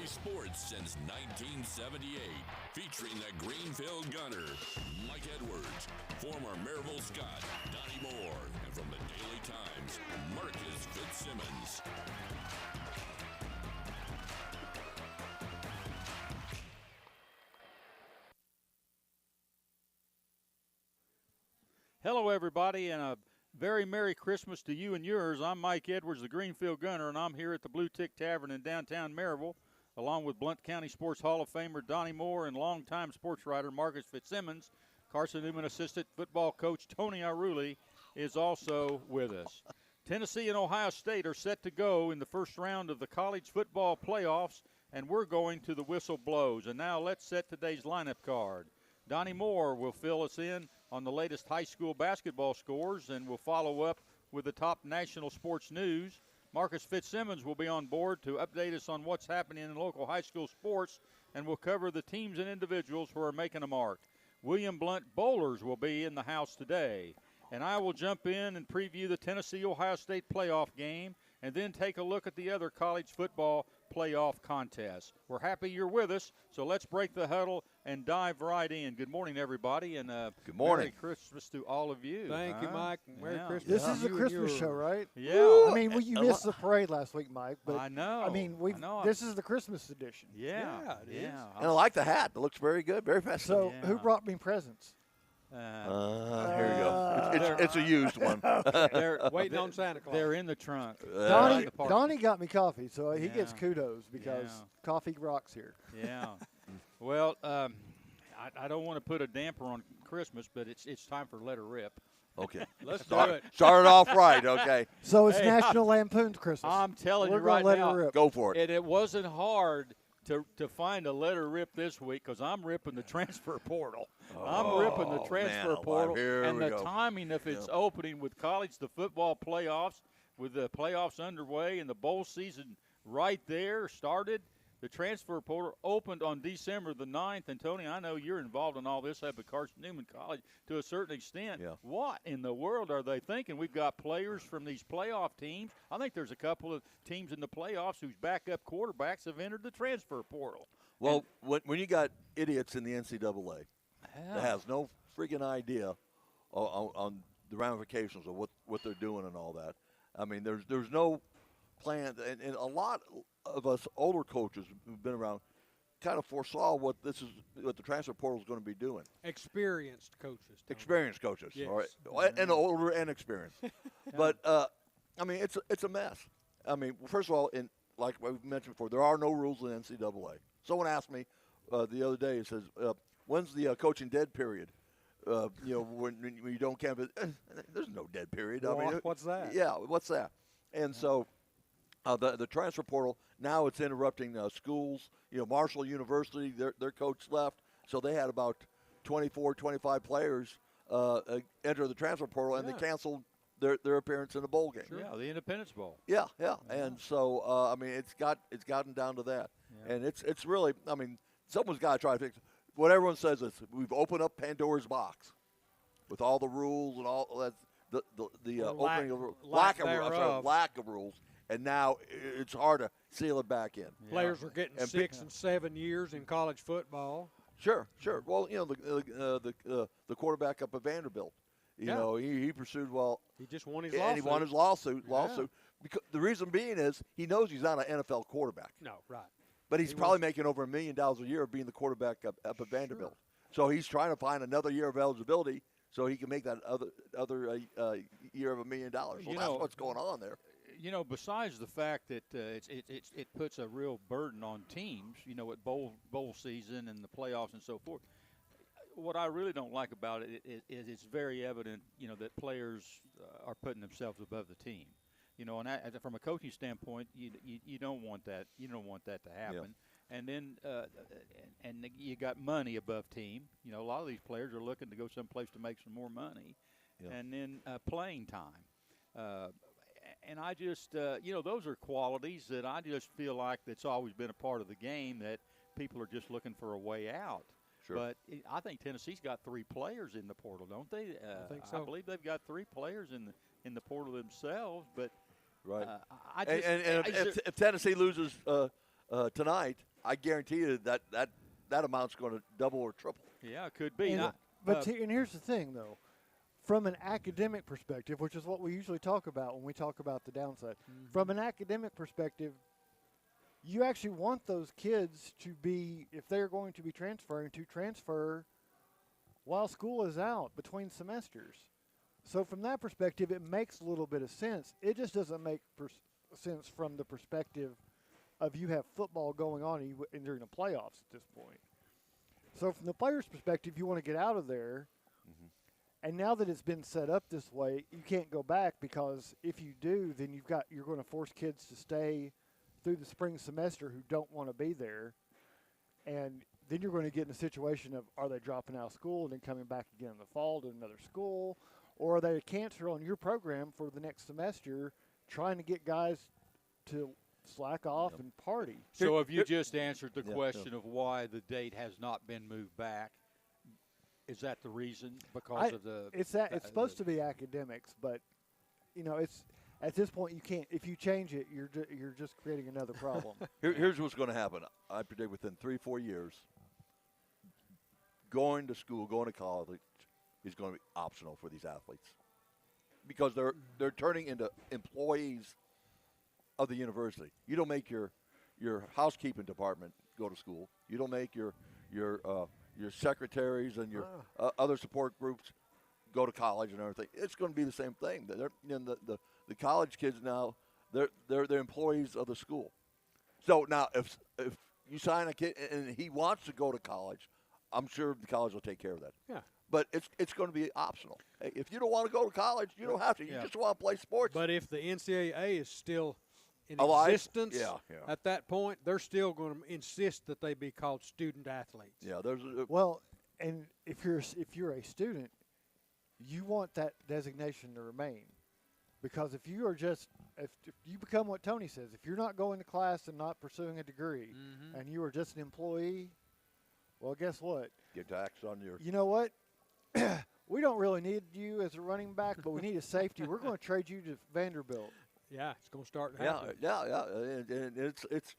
Tennessee sports since 1978, featuring the Greenfield gunner, Mike Edwards, former Maryville Scott, Donnie Moore, and from the Daily Times, Marcus Fitzsimmons. Hello, everybody, and a very Merry Christmas to you and yours. I'm Mike Edwards, the Greenfield Gunner, and I'm here at the Bluetick Tavern in downtown Maryville, along with Blount County Sports Hall of Famer Donnie Moore and longtime sports writer Marcus Fitzsimmons. Carson Newman assistant football coach Tony Aruli is also with us. Tennessee and Ohio State are set to go in the first round of the college football playoffs, and we're going to the whistle blows. And now let's set today's lineup card. Donnie Moore will fill us in on the latest high school basketball scores, and will follow up with the top national sports news. Marcus Fitzsimmons will be on board to update us on what's happening in local high school sports, and will cover the teams and individuals who are making a mark. William Blunt Bowlers will be in the house today, and I will jump in and preview the Tennessee-Ohio State playoff game, and then take a look at the other college football playoff contests. We're happy you're with us, so let's break the huddle and dive right in. Good morning, everybody, and good morning. Merry Christmas to all of you. Thank you, Mike. Merry Christmas. This is a Christmas show, right? Yeah. I mean, you missed the parade last week, Mike. But I know. I mean, this is the Christmas edition. Yeah, it is. And I like the hat. It looks very good, very festive. So, who brought me presents? Here you go. It's a used one. They're waiting on Santa Claus. They're in the trunk. Donnie got me coffee, so he gets kudos because coffee rocks here. Yeah. Well, I don't want to put a damper on Christmas, but it's time for Let Her Rip. Okay. Let's do it. Start it off right, okay. So it's National Lampoon's Christmas. I'm telling you We're right gonna now. let her rip. Go for it. And it wasn't hard to find a Let Her Rip this week, because I'm ripping the transfer portal. I'm ripping the transfer portal. And the timing of its opening with college, the football playoffs, with the playoffs underway and the bowl season right there started. The transfer portal opened on December the 9th. And, Tony, I know you're involved in all this up at Carson Newman College to a certain extent. Yeah. What in the world are they thinking? We've got players from these playoff teams. I think there's a couple of teams in the playoffs whose backup quarterbacks have entered the transfer portal. Well, when you got idiots in the NCAA that has no freaking idea on the ramifications of what they're doing and all that, I mean, there's no plan. And a lot of us older coaches who've been around kind of foresaw what the transfer portal is going to be doing. Experienced coaches. Experienced coaches, yes. all right, and older and experienced. But I mean, it's a mess. I mean, first of all, like we've mentioned before, there are no rules in the NCAA. Someone asked me the other day. He says, "When's the coaching dead period?" When you don't canvass, there's no dead period. Well, I mean, what's that? Yeah, what's that? And so. The transfer portal, now it's interrupting schools. Marshall University, their coach left, so they had about 24, 25 players enter the transfer portal, and they canceled their appearance in the bowl game. Sure. Yeah, the Independence Bowl. Yeah. And so, I mean, it's gotten down to that. Yeah. And it's really, I mean, someone's got to try to fix it. What everyone says is we've opened up Pandora's box with all the rules and all that, the opening of lack of rules. And now it's hard to seal it back in. Yeah. Players are getting 6 and 7 years in college football. Sure. Well, the quarterback up at Vanderbilt, he pursued well. He just won his lawsuit. And he won his lawsuit. Because the reason being is he knows he's not an NFL quarterback. No, right. But he's probably making over $1 million a year being the quarterback up at Vanderbilt. So he's trying to find another year of eligibility so he can make that other year of $1 million. So that's what's going on there. Besides the fact that it puts a real burden on teams, with bowl season and the playoffs and so forth, what I really don't like about it is it's very evident, that players are putting themselves above the team. And from a coaching standpoint, you don't want that. You don't want that to happen. Yeah. And then and you got money above team. A lot of these players are looking to go someplace to make some more money, and then playing time. And I just, those are qualities that I just feel like that's always been a part of the game, that people are just looking for a way out. Sure. But I think Tennessee's got 3 players in the portal, don't they? I think so. I believe they've got 3 players in the portal themselves. But right. I just, if Tennessee loses tonight, I guarantee you that amount's going to double or triple. Yeah, it could be. And, and here's the thing, though. From an academic perspective, which is what we usually talk about when we talk about the downside, from an academic perspective, you actually want those kids to be, if they're going to be transferring, to transfer while school is out between semesters. So from that perspective, it makes a little bit of sense. It just doesn't make sense from the perspective of you have football going on and during the playoffs at this point. So from the player's perspective, you want to get out of there. And now that it's been set up this way, you can't go back, because if you do, then you're going to force kids to stay through the spring semester who don't want to be there. And then you're going to get in a situation of, are they dropping out of school and then coming back again in the fall to another school? Or are they a cancer on your program for the next semester, trying to get guys to slack off and party? So have you just answered the question of why the date has not been moved back? Is that the reason? Because of the it's supposed to be academics, but it's at this point you can't. If you change it, you're just creating another problem. Here's what's going to happen. I predict within 3-4 years, going to school, going to college is going to be optional for these athletes, because they're turning into employees of the university. You don't make your housekeeping department go to school. You don't make your secretaries and your other support groups go to college and everything. It's going to be the same thing. The college kids now, they're employees of the school. So now, if you sign a kid and he wants to go to college, I'm sure the college will take care of that. Yeah. But it's going to be optional. Hey, if you don't want to go to college, you don't have to. You just want to play sports. But if the NCAA is still in alive? existence at that point, they're still going to insist that they be called student athletes. Yeah, well, and if you're a student, you want that designation to remain, because if you become what Tony says, if you're not going to class and not pursuing a degree, and you are just an employee, well, guess what? Get taxed on your. You know what? We don't really need you as a running back, but we need a safety. We're going to trade you to Vanderbilt. Yeah, it's going to start happening. Yeah. And it's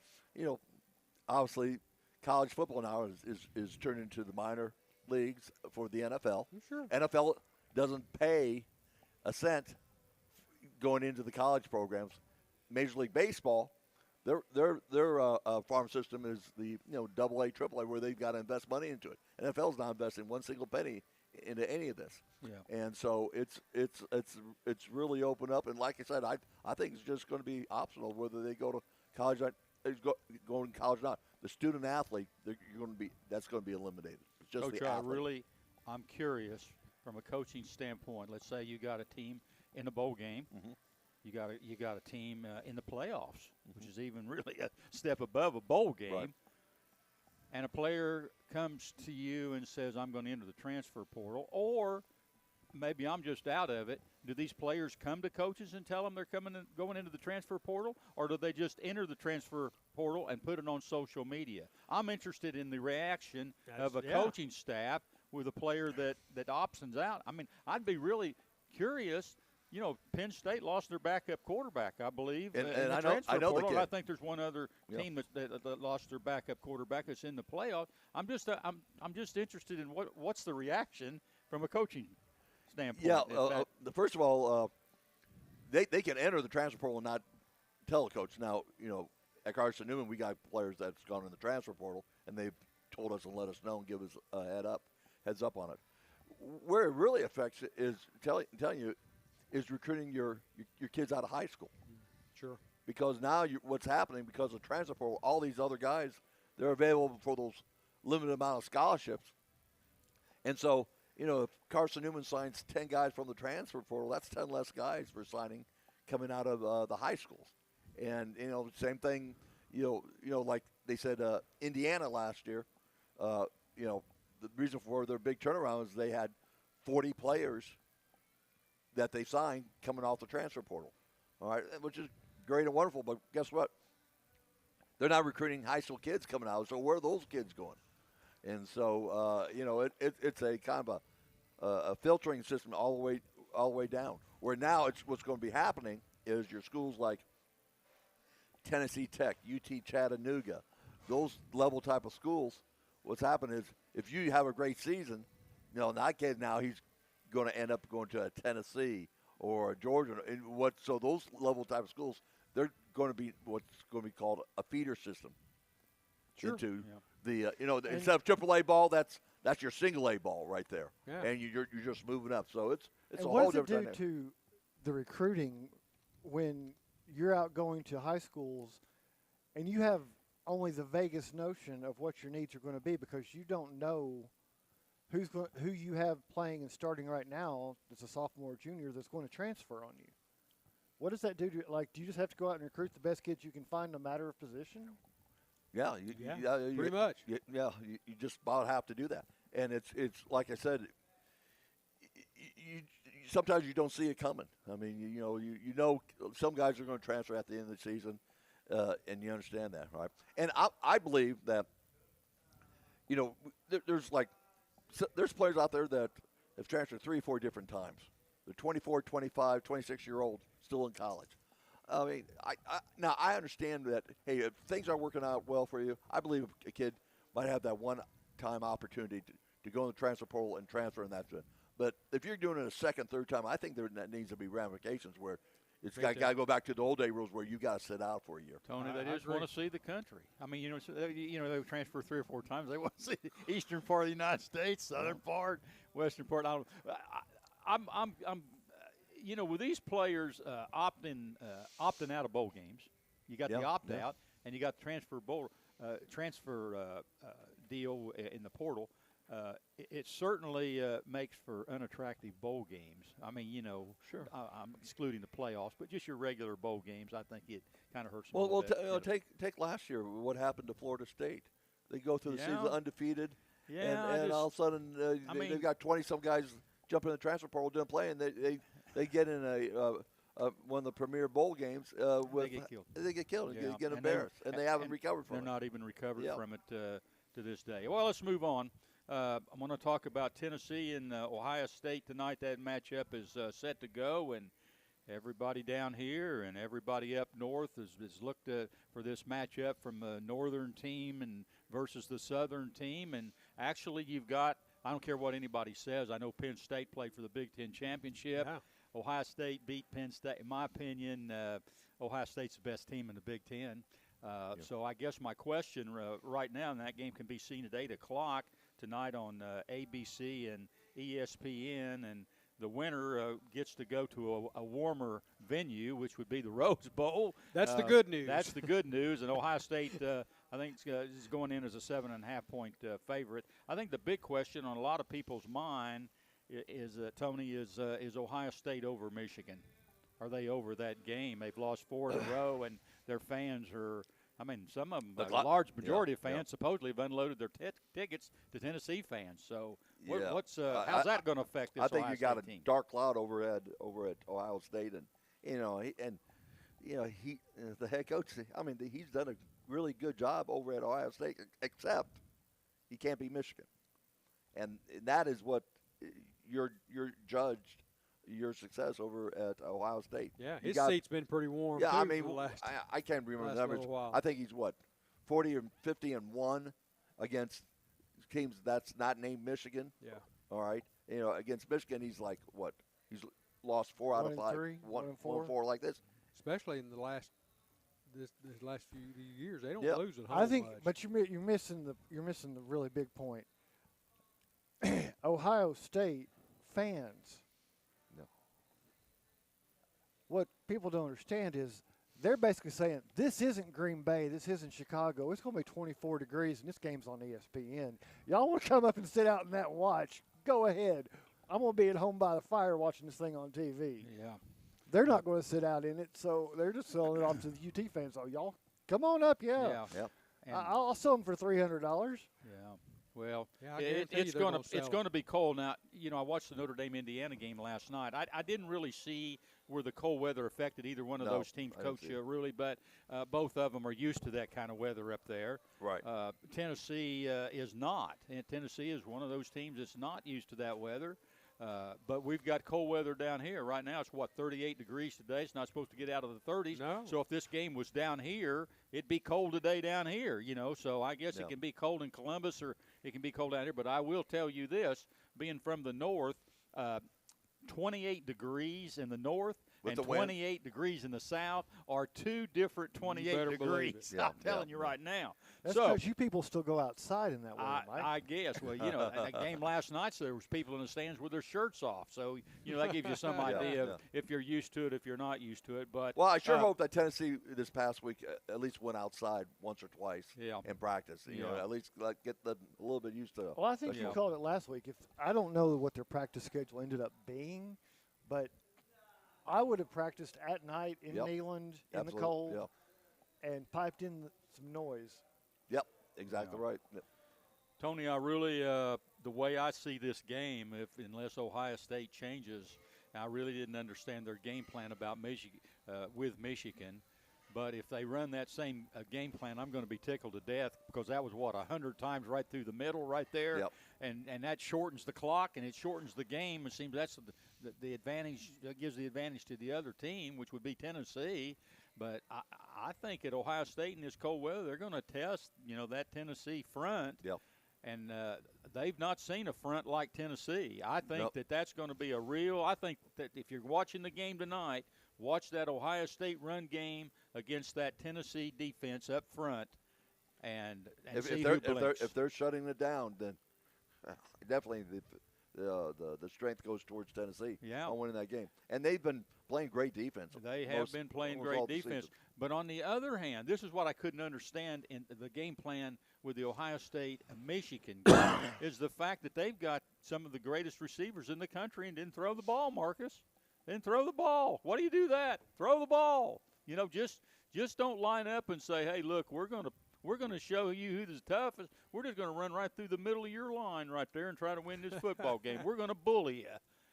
obviously college football now is turned into the minor leagues for the NFL. Sure. NFL doesn't pay a cent going into the college programs. Major League Baseball, their farm system is the AA, AAA, where they've got to invest money into it. NFL's not investing one single penny into any of this. Yeah. And so it's really opened up. And like I said, I think it's just going to be optional whether they go to college or going to college or not. The student athlete, that's going to be eliminated. It's just Coach, the athlete. I'm curious from a coaching standpoint. Let's say you got a team in a bowl game. You got a team in the playoffs, which is even really a step above a bowl game. Right. And a player comes to you and says, I'm going to enter the transfer portal, or maybe I'm just out of it. Do these players come to coaches and tell them they're going into the transfer portal, or do they just enter the transfer portal and put it on social media? I'm interested in the reaction of a coaching staff with a player that options out. I mean, I'd be really curious. Penn State lost their backup quarterback, I believe, and in the I transfer know portal. the kid. I think there's one other team that lost their backup quarterback that's in the playoff. I'm just interested in what's the reaction from a coaching standpoint. Yeah, first of all, they can enter the transfer portal and not tell a coach. Now, at Carson Newman, we got players that's gone in the transfer portal, and they've told us and let us know and give us a heads up on it. Where it really affects it is telling you is recruiting your kids out of high school. Sure. Because now what's happening, because of transfer portal, all these other guys, they're available for those limited amount of scholarships. And so, if Carson Newman signs 10 guys from the transfer portal, that's 10 less guys for signing coming out of the high schools. And, same thing, like they said, Indiana last year, the reason for their big turnaround is they had 40 players that they signed coming off the transfer portal, all right, which is great and wonderful. But guess what? They're not recruiting high school kids coming out. So where are those kids going? And so it's a kind of a filtering system all the way down. Where now what's going to be happening is your schools like Tennessee Tech, UT Chattanooga, those level type of schools, what's happened is if you have a great season, that kid now he's going to end up going to a Tennessee or a Georgia. So those level type of schools, they're going to be what's going to be called a feeder system into the instead of AAA ball, that's your single A ball right there, and you're just moving up. So it's a whole different thing. What does it do to the recruiting when you're out going to high schools and you have only the vaguest notion of what your needs are going to be because you don't know who you have playing and starting right now as a sophomore or junior that's going to transfer on you? What does that do to do you just have to go out and recruit the best kids you can find no matter of position? Yeah, pretty much. You just about have to do that. And it's like I said, sometimes you don't see it coming. I mean, you know some guys are going to transfer at the end of the season, and you understand that, right? And I believe that, there's players out there that have transferred 3 or 4 different times. They're 24, 25, 26-year-old still in college. I mean, I understand that, hey, if things aren't working out well for you, I believe a kid might have that one-time opportunity to go in the transfer portal and transfer, and that's it. But if you're doing it a second, third time, I think there needs to be ramifications where it's got to go back to the old day rules where you got to sit out for a year. Tony, they just want to see the country. I mean, they would transfer 3 or 4 times. They want to see the eastern part of the United States, southern part, western part. I'm with these players opting out of bowl games, you got the opt out, and you got the transfer deal in the portal. It certainly makes for unattractive bowl games. I mean, sure. I'm excluding the playoffs, but just your regular bowl games, I think it kind of hurts them. Well, take last year. What happened to Florida State? They go through the season undefeated, and all of a sudden they've got 20-some guys jumping in the transfer portal, didn't play, and they get in one of the premier bowl games. They get killed. They get killed. They get embarrassed, and they haven't recovered from it. They're not even recovered from it to this day. Well, let's move on. I'm going to talk about Tennessee and Ohio State tonight. That matchup is set to go, and everybody down here and everybody up north has looked for this matchup from the northern team and versus the southern team. And actually, you've got, I don't care what anybody says, I know Penn State played for the Big Ten championship. Yeah. Ohio State beat Penn State. In my opinion, Ohio State's the best team in the Big Ten. So I guess my question right now, and that game can be seen at 8 o'clock tonight on ABC and ESPN, and the winner gets to go to a warmer venue, which would be the Rose Bowl. That's the good news. That's the good news. And Ohio State, I think, is going in as a 7.5-point favorite. I think the big question on a lot of people's mind is Tony, is Ohio State over Michigan? Are they over that game? They've lost 4 in a row, and their fans are. I mean, some of them, a large majority of fans supposedly have unloaded their tickets to Tennessee fans. So, how's that going to affect this? I think Ohio you got State team? a dark cloud over at Ohio State, and the head coach. I mean, he's done a really good job over at Ohio State, except he can't beat Michigan, and that is what you're judged. Your success over at Ohio State. Yeah, his seat's been pretty warm. Yeah, too, I mean, for the last, I can't remember the numbers. I think he's 40 and 50-1 against teams that's not named Michigan. Yeah. All right. Against Michigan, he's like what? He's lost 4 out of 5. 1 and 4 like this. Especially in the last few years, they don't lose at home. I think, much. but you're missing the really big point. Ohio State fans. What people don't understand is they're basically saying, this isn't Green Bay, this isn't Chicago. It's going to be 24 degrees, and this game's on ESPN. Y'all want to come up and sit out in that and watch, go ahead. I'm going to be at home by the fire watching this thing on TV. Yeah. They're not going to sit out in it, so they're just selling it off to the UT fans. Oh, y'all, come on up, Yeah. I'll sell them for $300. Yeah. Well, Yeah, it's going to be cold now. I watched the Notre Dame Indiana game last night. I didn't really see where the cold weather affected either one of those teams, Coach, really, but both of them are used to that kind of weather up there. Right. Tennessee is not, and Tennessee is one of those teams that's not used to that weather. But we've got cold weather down here. Right now it's, 38 degrees today. It's not supposed to get out of the 30s. No. So if this game was down here, it'd be cold today down here, So I guess it can be cold in Columbus or it can be cold down here. But I will tell you this, being from the north, 28 degrees in the north and 28 degrees in the south are two different 28 degrees. Yeah, I'm telling you right now. That's So because you people still go outside in that weather, Mike. I guess. Well, that game last night, so there was people in the stands with their shirts off. So, that gives you some idea of if you're used to it, if you're not used to it. But well, I sure hope that Tennessee this past week at least went outside once or twice in practice. At least get them a little bit used to it. Well, I think you called it last week. If I don't know what their practice schedule ended up being, but I would have practiced at night in Neyland in the cold and piped in some noise. Yep, exactly right. Yep. Tony, I really the way I see this game, unless Ohio State changes, I really didn't understand their game plan about Michigan with Michigan. But if they run that same game plan, I'm going to be tickled to death because that was, 100 times right through the middle right there. Yep. And that shortens the clock and it shortens the game. It seems that's the advantage, gives the advantage to the other team, which would be Tennessee. But I think at Ohio State in this cold weather, they're going to test, that Tennessee front. Yep. And they've not seen a front like Tennessee. I think that's going to be I think that if you're watching the game tonight, watch that Ohio State run game against that Tennessee defense up front, and see who blinks. If they're shutting it down, then definitely the strength goes towards Tennessee on winning that game. And they've been playing great defense. They have been playing great defense. But on the other hand, this is what I couldn't understand in the game plan with the Ohio State and Michigan game, is the fact that they've got some of the greatest receivers in the country and didn't throw the ball, Marcus. Didn't throw the ball. Why do you do that? Throw the ball. Just don't line up and say, hey, look, we're going to show you who's the toughest. We're just going to run right through the middle of your line right there and try to win this football game. We're going to bully you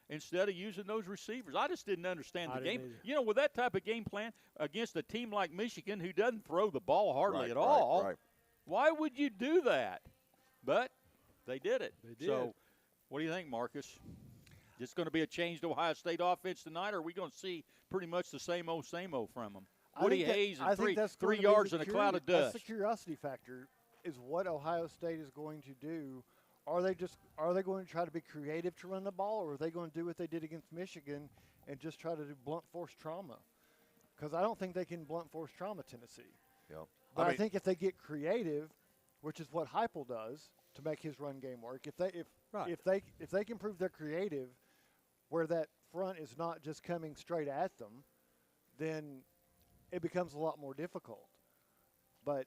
instead of using those receivers. I just didn't understand the game. With that type of game plan against a team like Michigan who doesn't throw the ball hardly at all, why would you do that? But they did it. They did. So what do you think, Marcus? It's going to be a changed Ohio State offense tonight, or are we going to see pretty much the same old from them? Woody Hayes and three yards and a cloud of dust. That's the curiosity factor, is what Ohio State is going to do. Are they going to try to be creative to run the ball, or are they going to do what they did against Michigan and just try to do blunt force trauma? Because I don't think they can blunt force trauma Tennessee. Yeah. But I think if they get creative, which is what Heupel does to make his run game work, if they can prove they're creative, where that front is not just coming straight at them, then it becomes a lot more difficult. But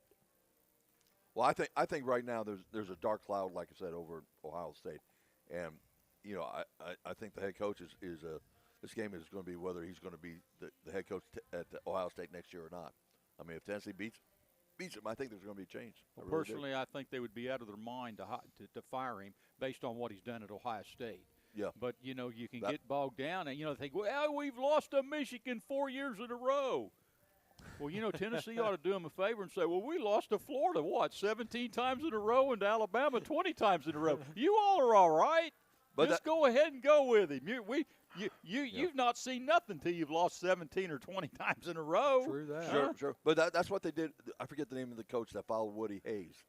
I think right now there's a dark cloud, like I said, over Ohio State, and I think the head coach is this game is going to be whether he's going to be the head coach at Ohio State next year or not. I mean, if Tennessee beats him, I think there's going to be a change. Well, personally, I think they would be out of their mind to fire him based on what he's done at Ohio State. Yeah. But, you can get bogged down and, think, well, we've lost to Michigan 4 years in a row. Well, Tennessee ought to do them a favor and say, well, we lost to Florida, 17 times in a row, and to Alabama 20 times in a row. You all are all right. But just go ahead and go with him. You've not seen nothing till you've lost 17 or 20 times in a row. True that. Sure. But that's what they did. I forget the name of the coach that followed Woody Hayes.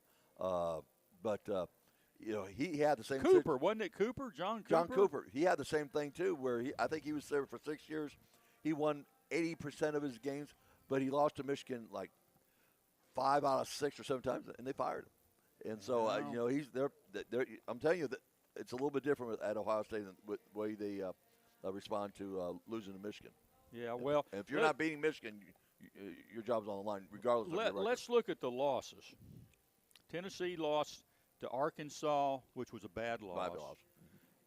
He had the same Cooper, wasn't it Cooper? John Cooper? John Cooper. He had the same thing, too, where I think he was there for 6 years. He won 80% of his games, but he lost to Michigan like 5 out of 6 or 7 times, and they fired him. And so, he's there. I'm telling you that it's a little bit different at Ohio State than the way they respond to losing to Michigan. Yeah, well. And if you're not beating Michigan, your job's on the line, regardless of your record. Let's look at the losses. Tennessee lost to Arkansas, which was a bad loss. Bad loss.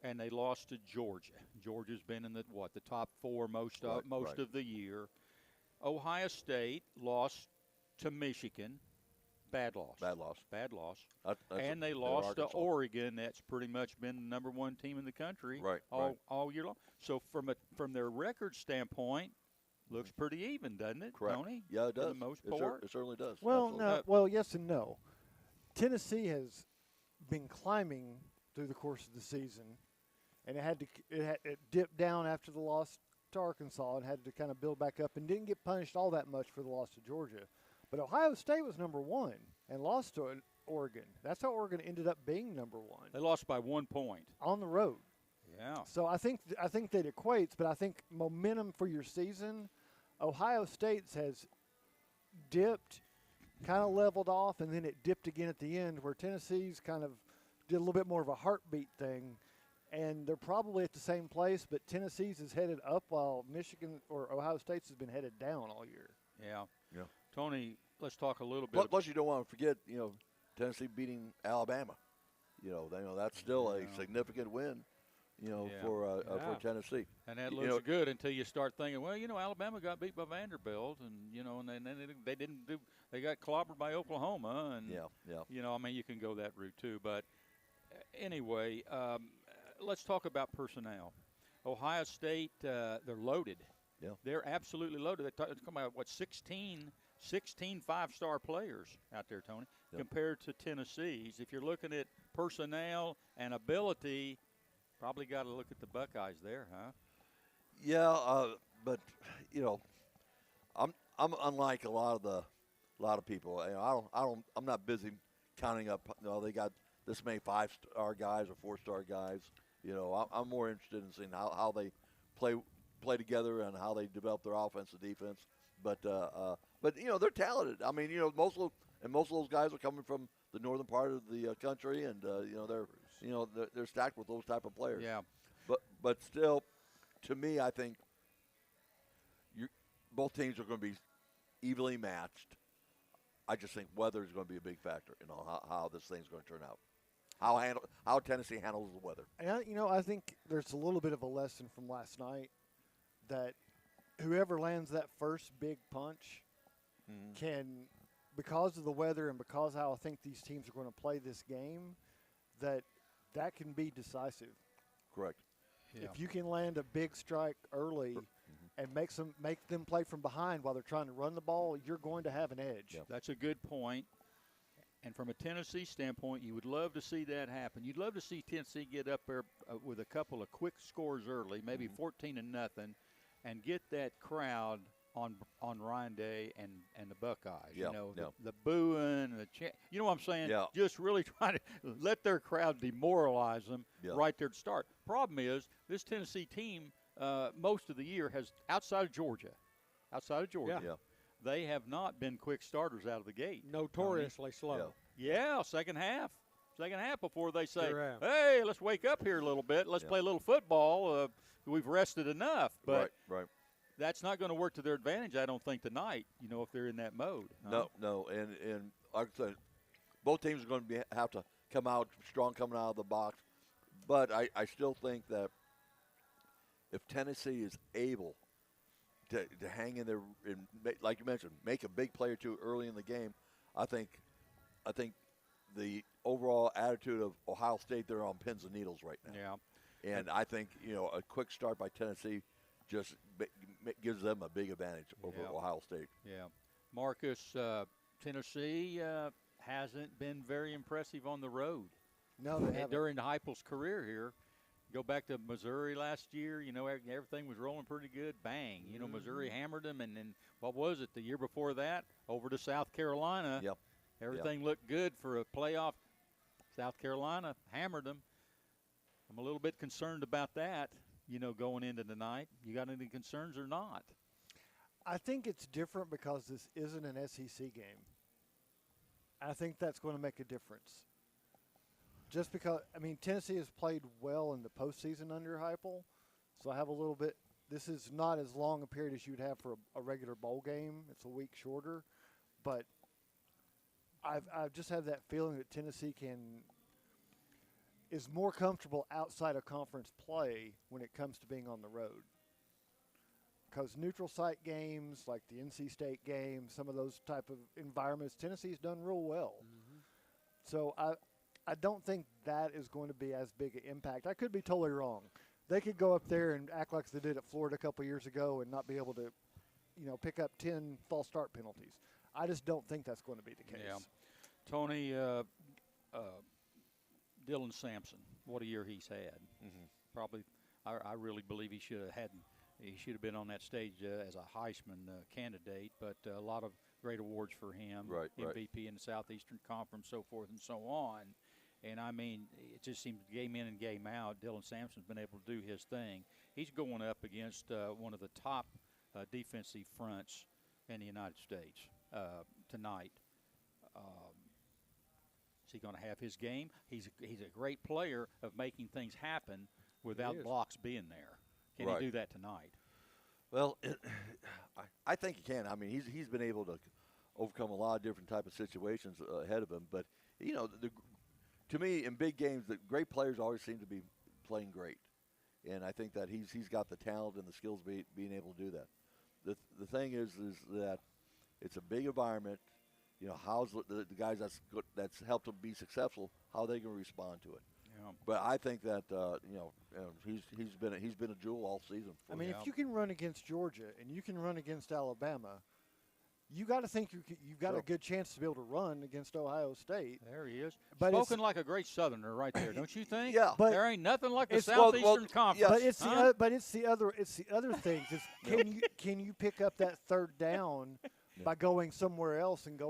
And they lost to Georgia. Georgia's been in the top 4 most of the year. Ohio State lost to Michigan. Bad loss. And they lost to Oregon. That's pretty much been the number 1 team in the country all year long. So from their record standpoint, looks pretty even, doesn't it, Correct. Tony? Yeah, it does. For the most part. It certainly does. Well, yes and no. Tennessee has been climbing through the course of the season, and it dipped down after the loss to Arkansas and had to kind of build back up and didn't get punished all that much for the loss to Georgia. But Ohio State was number 1 and lost to Oregon. That's how Oregon ended up being number 1. They lost by 1 point. On the road. Yeah. So I think that equates, but I think momentum for your season, Ohio State's has dipped, kind of leveled off, and then it dipped again at the end where Tennessee's kind of did a little bit more of a heartbeat thing, and they're probably at the same place, but Tennessee's is headed up while Michigan or Ohio State's has been headed down all year. Yeah. Yeah. Tony, let's talk a little bit. Plus, you don't want to forget, Tennessee beating Alabama. That's still a significant win. For Tennessee. And that looks good until you start thinking, well, Alabama got beat by Vanderbilt, and and then they didn't do. They got clobbered by Oklahoma, and you can go that route too. But anyway, let's talk about personnel. Ohio State, they're loaded. Yeah, they're absolutely loaded. They're talking about 16 5-star players out there, Tony, compared to Tennessee's. If you're looking at personnel and ability. Probably got to look at the Buckeyes there, huh? Yeah, but I'm unlike a lot of people. I'm not busy counting up. They got this many 5-star guys or 4-star guys. I'm more interested in seeing how they play together and how they develop their offense and defense. But they're talented. I mean, most of those guys are coming from the northern part of the country, and they're stacked with those type of players. Yeah. But still, to me, I think both teams are going to be evenly matched. I just think weather is going to be a big factor. How this thing's going to turn out. How Tennessee handles the weather. And I think there's a little bit of a lesson from last night that whoever lands that first big punch can, because of the weather and because how I think these teams are going to play this game, that can be decisive. Correct. Yeah. If you can land a big strike early and make them play from behind while they're trying to run the ball, you're going to have an edge. Yep. That's a good point. And from a Tennessee standpoint, you would love to see that happen. You'd love to see Tennessee get up there with a couple of quick scores early, maybe 14-0, and get that crowd on Ryan Day and the Buckeyes. Yeah, the booing, you know what I'm saying? Yeah. Just really trying to let their crowd demoralize them right there to start. Problem is, this Tennessee team most of the year has, outside of Georgia, they have not been quick starters out of the gate. Notoriously slow. Yeah, second half before they say, Sure hey, let's wake up here a little bit. Let's play a little football. We've rested enough. But right. That's not going to work to their advantage, I don't think, tonight, if they're in that mode. No. And like I said, both teams are going to have to come out strong coming out of the box. But I still think that if Tennessee is able to hang in there and, like you mentioned, make a big play or two early in the game, I think the overall attitude of Ohio State, they're on pins and needles right now. Yeah. And I think, a quick start by Tennessee just gives them a big advantage over Ohio State. Yeah. Marcus, Tennessee hasn't been very impressive on the road. No, they haven't. During Heupel's career here. Go back to Missouri last year, everything was rolling pretty good. Bang. Missouri hammered them, and then what was it, the year before that? Over to South Carolina. Yep. Everything looked good for a playoff. South Carolina hammered them. I'm a little bit concerned about that, going into tonight. You got any concerns or not? I think it's different because this isn't an SEC game. I think that's going to make a difference. Just because, Tennessee has played well in the postseason under Heupel, so I have a little bit. This is not as long a period as you would have for a regular bowl game. It's a week shorter, but I just have that feeling that Tennessee is more comfortable outside of conference play when it comes to being on the road. Because neutral site games like the NC State game, some of those type of environments, Tennessee's done real well. So I don't think that is going to be as big an impact. I could be totally wrong. They could go up there and act like they did at Florida a couple years ago and not be able to, pick up 10 false start penalties. I just don't think that's going to be the case. Yeah. Tony, Dylan Sampson, what a year he's had. probably. I really believe he should have been on that stage as a Heisman candidate. But a lot of great awards for him, Right. MVP in the Southeastern Conference, so forth and so on. And I mean, it just seems game in and game out, Dylan Sampson's been able to do his thing. He's going up against one of the top defensive fronts in the United States tonight. Is he going to have his game? He's a great player of making things happen without blocks being there. Can he do that tonight? Well, I think he can. I mean, he's been able to overcome a lot of different type of situations ahead of him. But to me, in big games, the great players always seem to be playing great, and I think that he's got the talent and the skills being able to do that. The thing is that it's a big environment. How's the guys that's helped him be successful? How are they going to respond to it? Yeah. But I think that he's been a jewel all season. I mean, if you can run against Georgia and you can run against Alabama, you got to think you've got a good chance to be able to run against Ohio State. There he is. But spoken like a great Southerner right there, don't you think? Yeah. But there ain't nothing like the Southeastern Conference. But it's the other things. Can you pick up that third down by going somewhere else and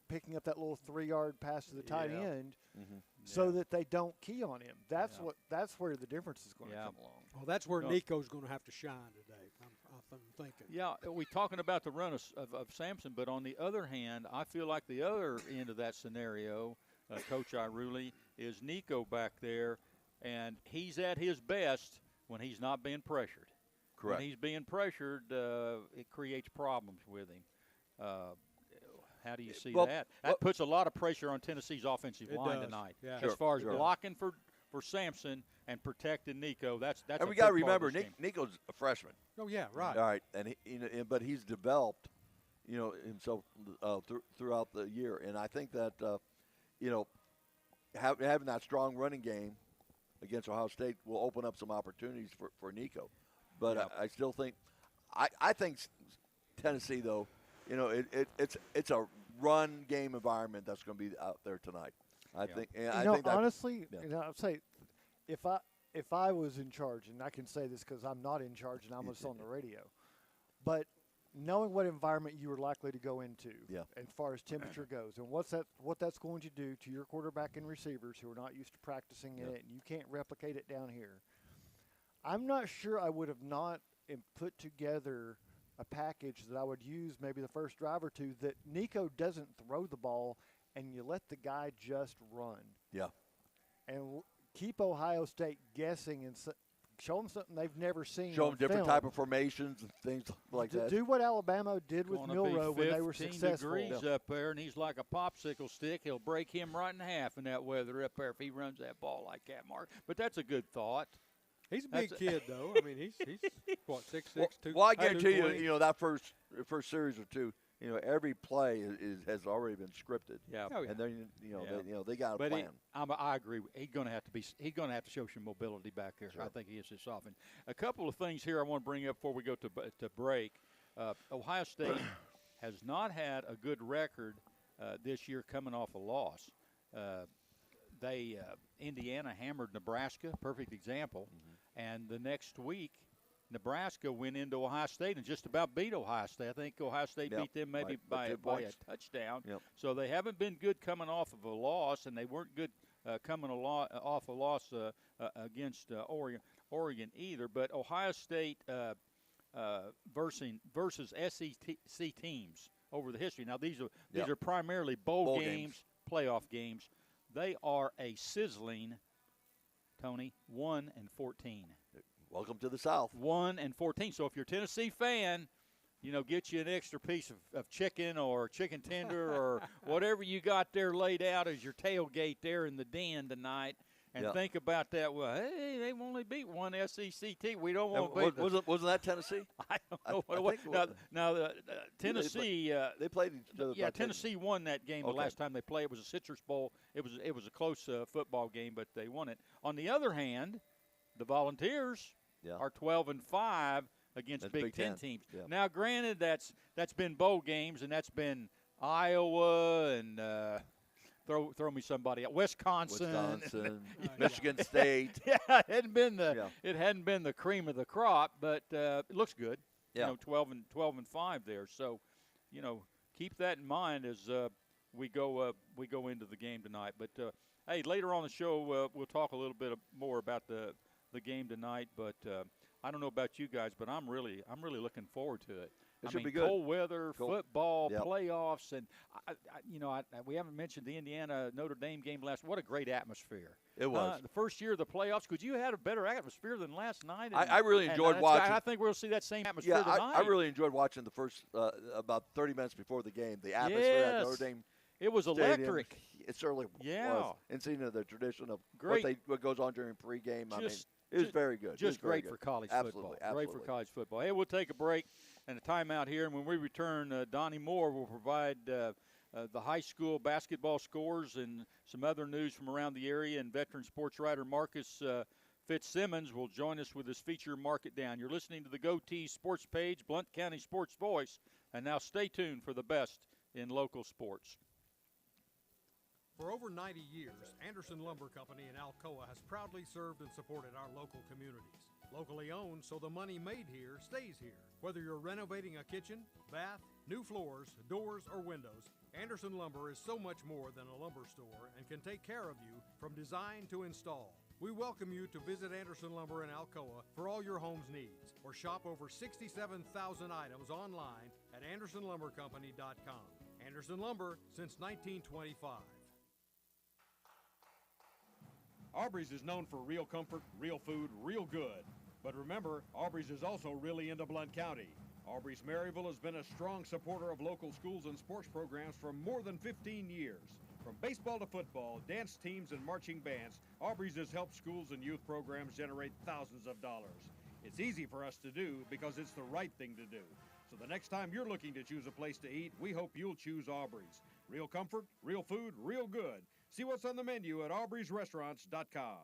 picking up that little 3-yard pass to the tight end, so that they don't key on him? That's where the difference is going to come along. Well, that's where Nico's going to have to shine today. I'm thinking. Yeah, we're talking about the run of Sampson, but on the other hand, I feel like the other end of that scenario, Coach Iruli, is Nico back there, and he's at his best when he's not being pressured. Correct. When he's being pressured, it creates problems with him. How do you see that? That puts a lot of pressure on Tennessee's offensive line tonight. Yeah. As far as blocking for Sampson and protecting Nico, that's and we got to remember Nico's a freshman. Oh yeah, right. All right, and but he's developed, himself throughout the year, and I think that having that strong running game against Ohio State will open up some opportunities for Nico. But I still think, I think Tennessee though. It's a run game environment that's going to be out there tonight. I think. And I think that, honestly, I'll say, if I was in charge, and I can say this because I'm not in charge and I'm just on the radio, but knowing what environment you are likely to go into, as far as temperature goes, and what that's going to do to your quarterback and receivers who are not used to practicing in it, and you can't replicate it down here. I'm not sure I would have not put together a package that I would use maybe the first drive or two that Nico doesn't throw the ball and you let the guy just run. Yeah. And keep Ohio State guessing and show them something they've never seen. Show them different type of formations and things like that. Do what Alabama did with Milroe when they were successful. 15 degrees up there, and he's like a popsicle stick. He'll break him right in half in that weather up there if he runs that ball like that, Mark. But that's a good thought. He's a big kid, though. I mean, he's what, 6'6", 2. Well, I guarantee you, that first series or two, every play has already been scripted. Yeah. Oh, yeah. And then they got a plan. I agree. He's going to have to show some mobility back here. Sure. I think he is this often. A couple of things here I want to bring up before we go to break. Ohio State has not had a good record this year coming off a loss. Indiana hammered Nebraska, perfect example. And the next week, Nebraska went into Ohio State and just about beat Ohio State. I think Ohio State beat them maybe by a touchdown. Yep. So they haven't been good coming off of a loss, and they weren't good coming off a loss against Oregon either. But Ohio State versus SEC teams over the history. Now these are primarily bowl games, playoff games. They are a sizzling, Tony, 1-14. Welcome to the South. 1-14. So if you're a Tennessee fan, get you an extra piece of chicken or chicken tender or whatever you got there laid out as your tailgate there in the den tonight. And think about that. Well, hey, they've only beat one SEC team. We don't want to beat. Wasn't that Tennessee? I don't know what it was. Now Tennessee. They played each other. Yeah, Tennessee won that game the last time they played. It was a Citrus Bowl. It was a close football game, but they won it. On the other hand, the Volunteers are 12-5 against Big Ten teams. Yeah. Now, granted, that's been bowl games, and that's been Iowa and throw me somebody else. Wisconsin. Michigan State. Yeah, it hadn't been the cream of the crop, but it looks good. Yeah. 12 and 5 there. So, keep that in mind as we go into the game tonight. But hey, later on the show we'll talk a little bit more about the game tonight. But I don't know about you guys, but I'm really looking forward to it. It should be good. Cold weather, football, Yep. playoffs, and we haven't mentioned the Indiana Notre Dame game last. What a great atmosphere! It was the first year of the playoffs. Could you have a better atmosphere than last night? I really enjoyed watching. I think we'll see that same atmosphere tonight. I really enjoyed watching the first about 30 minutes before the game. The atmosphere at Notre Dame. It was Stadium. electric. It certainly was. And seeing the tradition of what goes on during pregame. It was very good. Just great for college football. Absolutely. Great for college football. Hey, we'll take a break and a timeout here, and when we return, Donnie Moore will provide the high school basketball scores and some other news from around the area, and veteran sports writer Marcus Fitzsimmons will join us with his feature Mark It Down. You're listening to the GoTeez Sports Page, Blount County Sports Voice, and now stay tuned for the best in local sports. For over 90 years, Anderson Lumber Company in Alcoa has proudly served and supported our local communities. Locally owned, so the money made here stays here. Whether you're renovating a kitchen, bath, new floors, doors, or windows, Anderson Lumber is so much more than a lumber store and can take care of you from design to install. We welcome you to visit Anderson Lumber in Alcoa for all your home's needs, or shop over 67,000 items online at AndersonLumberCompany.com. Anderson Lumber since 1925. Aubrey's is known for real comfort, real food, real good. But remember, Aubrey's is also really into Blount County. Aubrey's Maryville has been a strong supporter of local schools and sports programs for more than 15 years. From baseball to football, dance teams, and marching bands, Aubrey's has helped schools and youth programs generate thousands of dollars. It's easy for us to do because it's the right thing to do. So the next time you're looking to choose a place to eat, we hope you'll choose Aubrey's. Real comfort, real food, real good. See what's on the menu at aubreysrestaurants.com.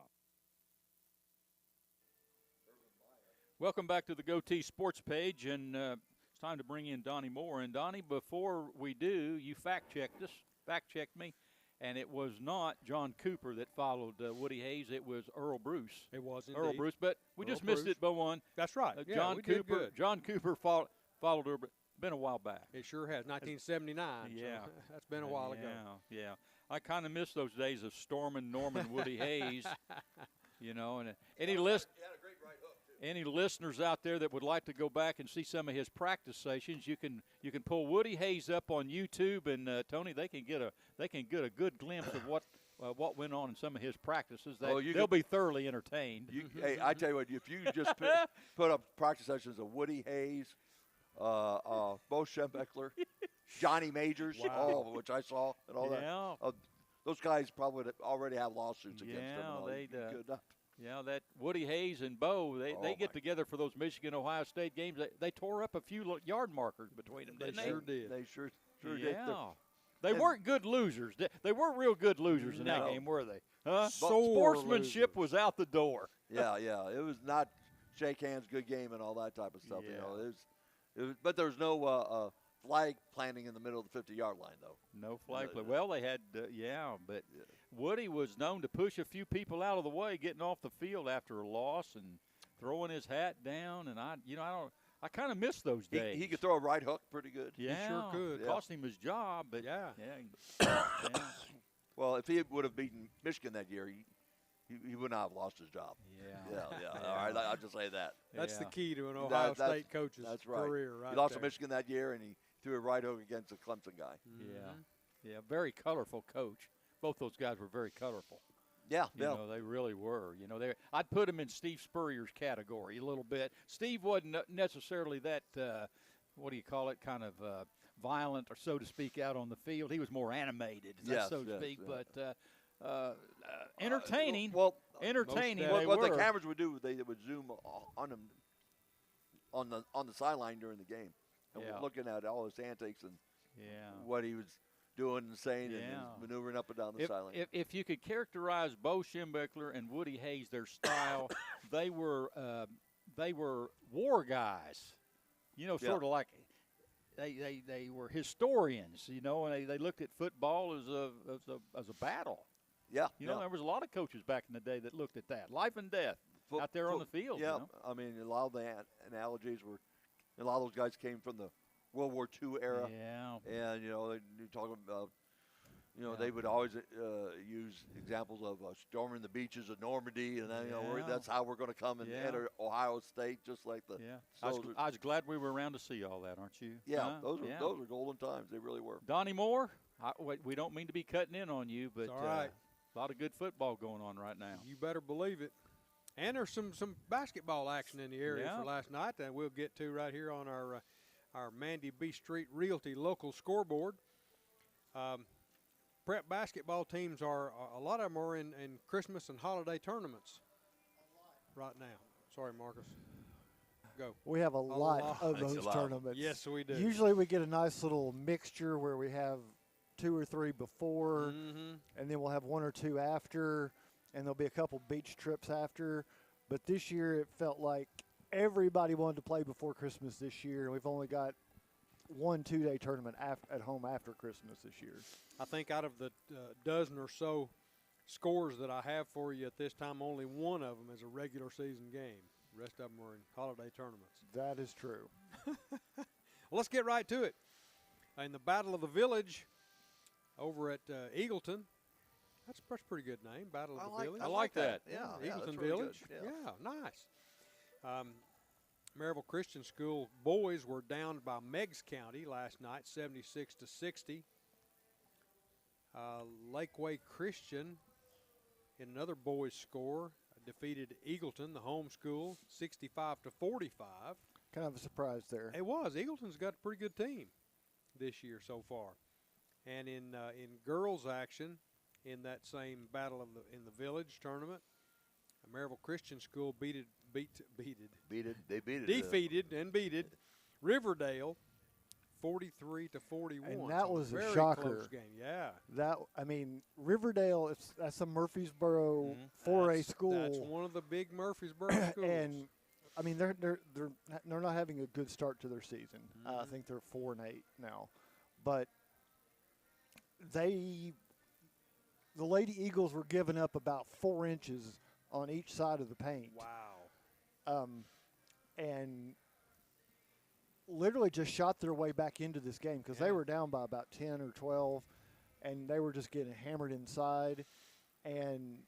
Welcome back to the GoTeez Sports Page, and it's time to bring in Donnie Moore. And Donnie, before we do, you fact-checked me, and it was not John Cooper that followed Woody Hayes. It was Earl Bruce. It was indeed. Earl Bruce, but we just missed it by one. That's right. John Cooper. John Cooper followed her, but been a while back. It sure has. 1979. Yeah, so that's been a while ago. Yeah. I kind of miss those days of storming Norman Woody Hayes. And any listeners out there that would like to go back and see some of his practice sessions, you can pull Woody Hayes up on YouTube, and Tony, they can get a good glimpse of what went on in some of his practices. They'll be thoroughly entertained. Hey, I tell you what, if you just put up practice sessions of Woody Hayes, Bo Schembechler, Johnny Majors, which I saw, and all that. Those guys probably would already have lawsuits against them. That Woody Hayes and Bo, they get together for those Michigan-Ohio State games. They tore up a few yard markers between them, didn't they? Sure did. They sure did. They weren't good losers. They weren't real good losers in that game, were they? Huh? Sportsmanship was out the door. Yeah. It was not shake hands, good game, and all that type of stuff. But there's no flag planting in the middle of the 50-yard line, though. No flag play. Well, they had, but Woody was known to push a few people out of the way, getting off the field after a loss and throwing his hat down. And I kind of miss those days. He could throw a right hook pretty good. Yeah, he sure could. Cost him his job, but Well, if he would have beaten Michigan that year, he would not have lost his job. Yeah. All right, I'll just say that. That's the key to an Ohio State coach's career, right? He lost to Michigan that year, and he threw a right hook against a Clemson guy. Yeah, very colorful coach. Both those guys were very colorful. Yeah, they really were. I'd put him in Steve Spurrier's category a little bit. Steve wasn't necessarily that, kind of violent, or so to speak, out on the field. He was more animated, so to speak. But entertaining. Entertaining. What the cameras would do, they would zoom on him on the sideline during the game, and we're looking at all his antics and what he was doing and saying and maneuvering up and down the sideline. If you could characterize Bo Schembechler and Woody Hayes, their style, they were war guys. Sort of like they were historians, you know, and they looked at football as a battle. Yeah. You know, there was a lot of coaches back in the day that looked at that, life and death out there on the field. Yeah, you know? I mean, a lot of the analogies were, a lot of those guys came from the World War II era. Yeah. And, you know, you're talking about, you know, Yeah. they would always use examples of storming the beaches of Normandy, and you know, that's how we're going to come and enter Ohio State, just like the. Yeah. soldiers. I was glad we were around to see all that, aren't you? Yeah, those were golden times. They really were. Donnie Moore, we don't mean to be cutting in on you, but It's all right. a lot of good football going on right now. You better believe it. And there's some basketball action in the area for last night that we'll get to right here on our Mandy B Street Realty local scoreboard. Prep basketball teams a lot of them are in Christmas and holiday tournaments right now. Sorry, Marcus. Go. We have a lot of those tournaments. Yes, we do. Usually we get a nice little mixture where we have 2 or 3 before, and then we'll have 1 or 2 after, and there'll be a couple beach trips after. But this year it felt like everybody wanted to play before Christmas this year, and we've only got 1 2-day tournament at home after Christmas this year. I think out of the dozen or so scores that I have for you at this time, only one of them is a regular season game. The rest of them are in holiday tournaments. That is true. Well, let's get right to it. In the Battle of the Village over at Eagleton, that's a pretty good name, Battle of the Village. I like that. Yeah, Eagleton that's really Village. good. Yeah, nice. Maryville Christian School boys were down by Meigs County last night, 76-60. Lakeway Christian, in another boys' score, defeated Eagleton, the home school, 65-45. Kind of a surprise there. It was. Eagleton's got a pretty good team this year so far. And in girls action, in that same battle in the village tournament, Maryville Christian School defeated Riverdale 43-41. And that was a very shocker. Close game. Yeah. Riverdale, that's a Murfreesboro 4A school. That's one of the big Murfreesboro schools. And I mean, they're not having a good start to their season. I think they're 4-8 now, but the Lady Eagles were giving up about 4 inches on each side of the paint. Wow. And literally just shot their way back into this game because they were down by about 10 or 12, and they were just getting hammered inside, and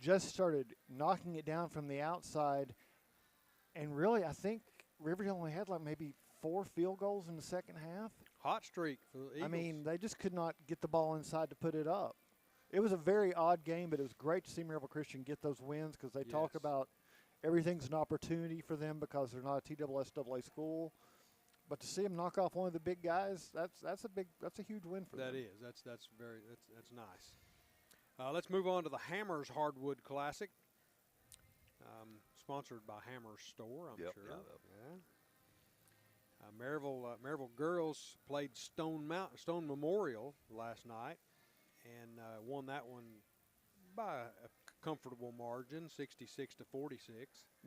just started knocking it down from the outside. And really, I think Riverdale only had like maybe 4 field goals in the second half. Hot streak for the Eagles. I mean, they just could not get the ball inside to put it up. It was a very odd game, but it was great to see Maryville Christian get those wins because they talk about everything's an opportunity for them because they're not a TSSAA school. But to see them knock off one of the big guys, that's a huge win for them. That is. That's nice. Let's move on to the Hammers Hardwood Classic, sponsored by Hammers Store, I'm sure. Maryville girls played Stone Memorial last night and won that one by a comfortable margin, 66-46.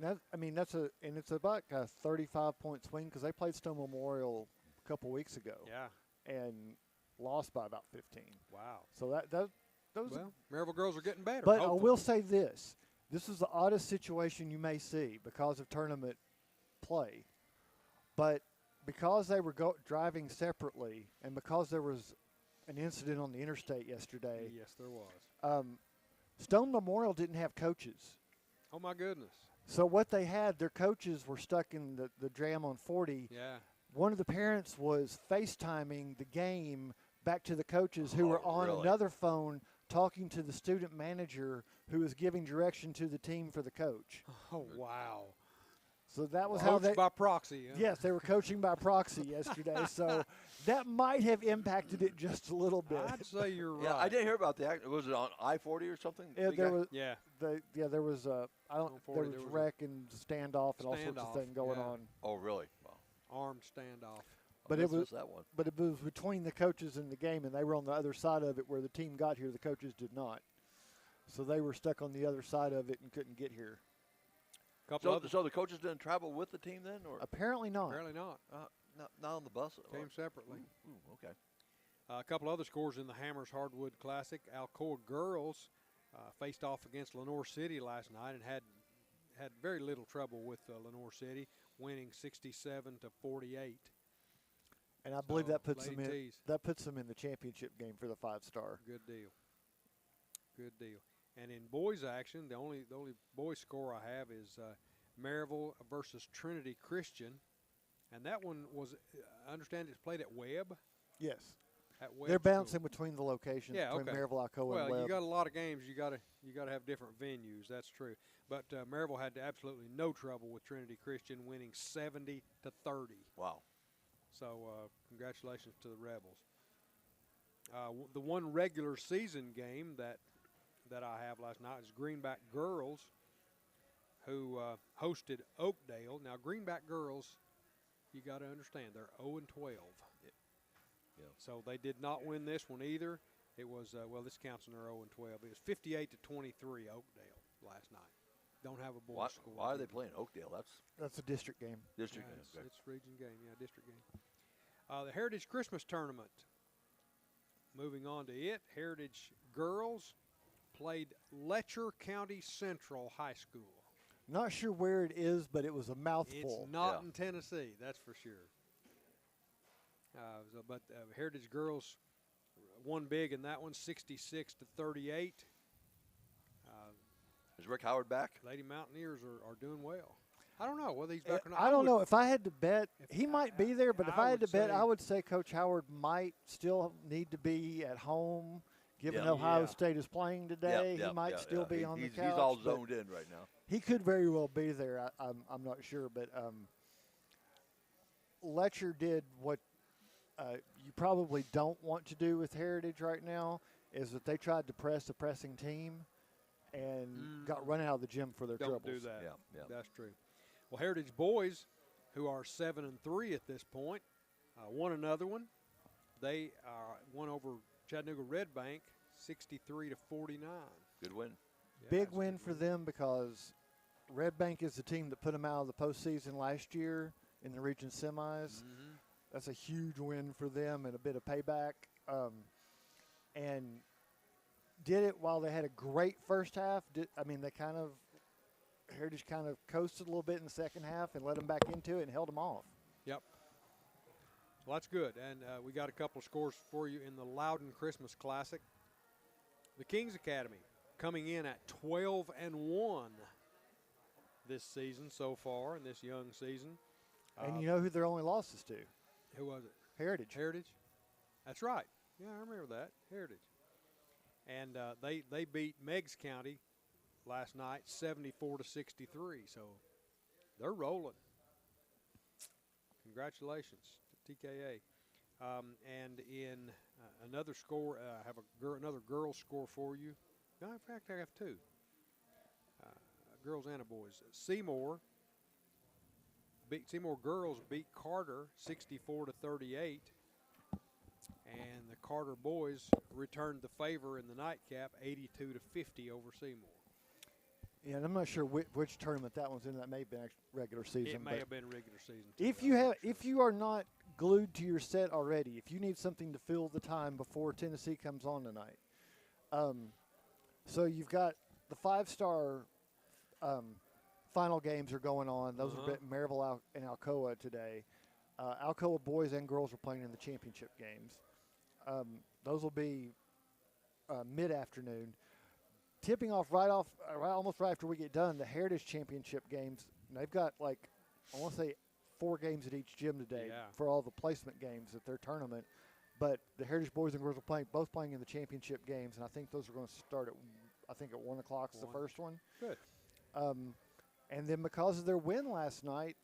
It's about a 35-point swing because they played Stone Memorial a couple weeks ago. Yeah. And lost by about 15. Wow. So those. Well, Maryville girls are getting better. But hopefully. I will say this: this is the oddest situation you may see because of tournament play, but because they were driving separately, and because there was an incident on the interstate yesterday. Yes, there was. Stone Memorial didn't have coaches. Oh, my goodness. So what they had, their coaches were stuck in the jam on 40. Yeah. One of the parents was FaceTiming the game back to the coaches who were on another phone talking to the student manager who was giving direction to the team for the coach. Oh, wow. So that was Coached how they – by proxy. Huh? Yes, they were coaching by proxy yesterday. So that might have impacted it just a little bit. I'd say you're right. Yeah, I didn't hear about that. Was it on I-40 or something? Yeah, there was. Yeah. There was there was wreck and standoff and all sorts of things going on. Oh, really? Wow. Armed standoff. But it was that one. But it was between the coaches in the game, and they were on the other side of it where the team got here. The coaches did not. So they were stuck on the other side of it and couldn't get here. So the coaches didn't travel with the team then, or apparently not. Apparently not. not on the bus. Came separately. Ooh, okay. A couple other scores in the Hammers Hardwood Classic. Alcoa girls faced off against Lenoir City last night and had very little trouble with Lenoir City, winning 67-48. And I believe that puts Lady them in. T's. That puts them in the championship game for the 5-star. Good deal. Good deal. And in boys action, the only boys score I have is Maryville versus Trinity Christian, and that one was, I understand it's played at Webb. Yes. At Webb They're bouncing School. between the locations, Yeah, between okay. Maryville, Alcoa, Well, and Webb. you got a lot of games. You got to have different venues. That's true. But Maryville had absolutely no trouble with Trinity Christian, winning 70-30. Wow. So congratulations to the Rebels. The one regular season game that I have last night is Greenback Girls, who hosted Oakdale. Now, Greenback Girls, you got to understand, they're 0-12. Yeah. So they did not win this one either. It was, this counts in their 0-12. It was 58-23 Oakdale last night. Don't have a boys score. Why are they playing Oakdale? That's a district game. District Yeah, game. it's, Okay. it's region game, district game. The Heritage Christmas Tournament. Moving on to it, Heritage Girls played Letcher County Central High School. Not sure where it is, but it was a mouthful. It's not Yeah. in Tennessee, that's for sure. But Heritage Girls won big in that one, 66-38. Is Rick Howard back? Lady Mountaineers are doing well. I don't know whether he's back or not. I don't know. If I had to bet, he might be there, but if I I had would to bet, say- I would say Coach Howard might still need to be at home, given Yeah. Ohio Yeah. State is playing today. He might still be on the couch. He's all but zoned in right now. He could very well be there. I'm not sure, but Letcher did what you probably don't want to do with Heritage right now, is that they tried to press a pressing team and got run out of the gym for their Don't troubles. do that. Yeah. That's true. Well, Heritage Boys, who are 7-3 at this point, won another one. They won over Chattanooga Red Bank, 63-49. Good win. Yeah, Big it's a win good for them because Red Bank is the team that put them out of the postseason last year in the region semis. Mm-hmm. That's a huge win for them and a bit of payback. And did it while they had a great first half. Heritage kind of coasted a little bit in the second half and let them back into it and held them off. Yep. Well, that's good. And we got a couple of scores for you in the Loudon Christmas Classic. The Kings Academy coming in at 12-1 this season so far, in this young season. And you know who their only loss is to? Who was it? Heritage. Heritage. That's right. Yeah, I remember that. Heritage. And they beat Meigs County last night 74-63. So they're rolling. Congratulations to TKA. And in another score, I have another girls score for you. No, in fact, I have two. Girls and boys. Seymour girls beat Carter 64-38. And the Carter boys returned the favor in the nightcap 82-50 over Seymour. Yeah, and I'm not sure which tournament that one's in. That may have been regular season. It may but have been regular season. If you are not glued to your set already, if you need something to fill the time before Tennessee comes on tonight, so you've got the 5-star final games are going on. Those are at Maryville and Alcoa today. Alcoa boys and girls are playing in the championship games. Those will be mid-afternoon. Tipping off almost right after we get done, the Heritage Championship games. They've got I want to say 4 games at each gym today for all the placement games at their tournament. But the Heritage boys and girls are both playing in the championship games, and I think those are going to start at 1 o'clock is the first one. Good. And then because of their win last night,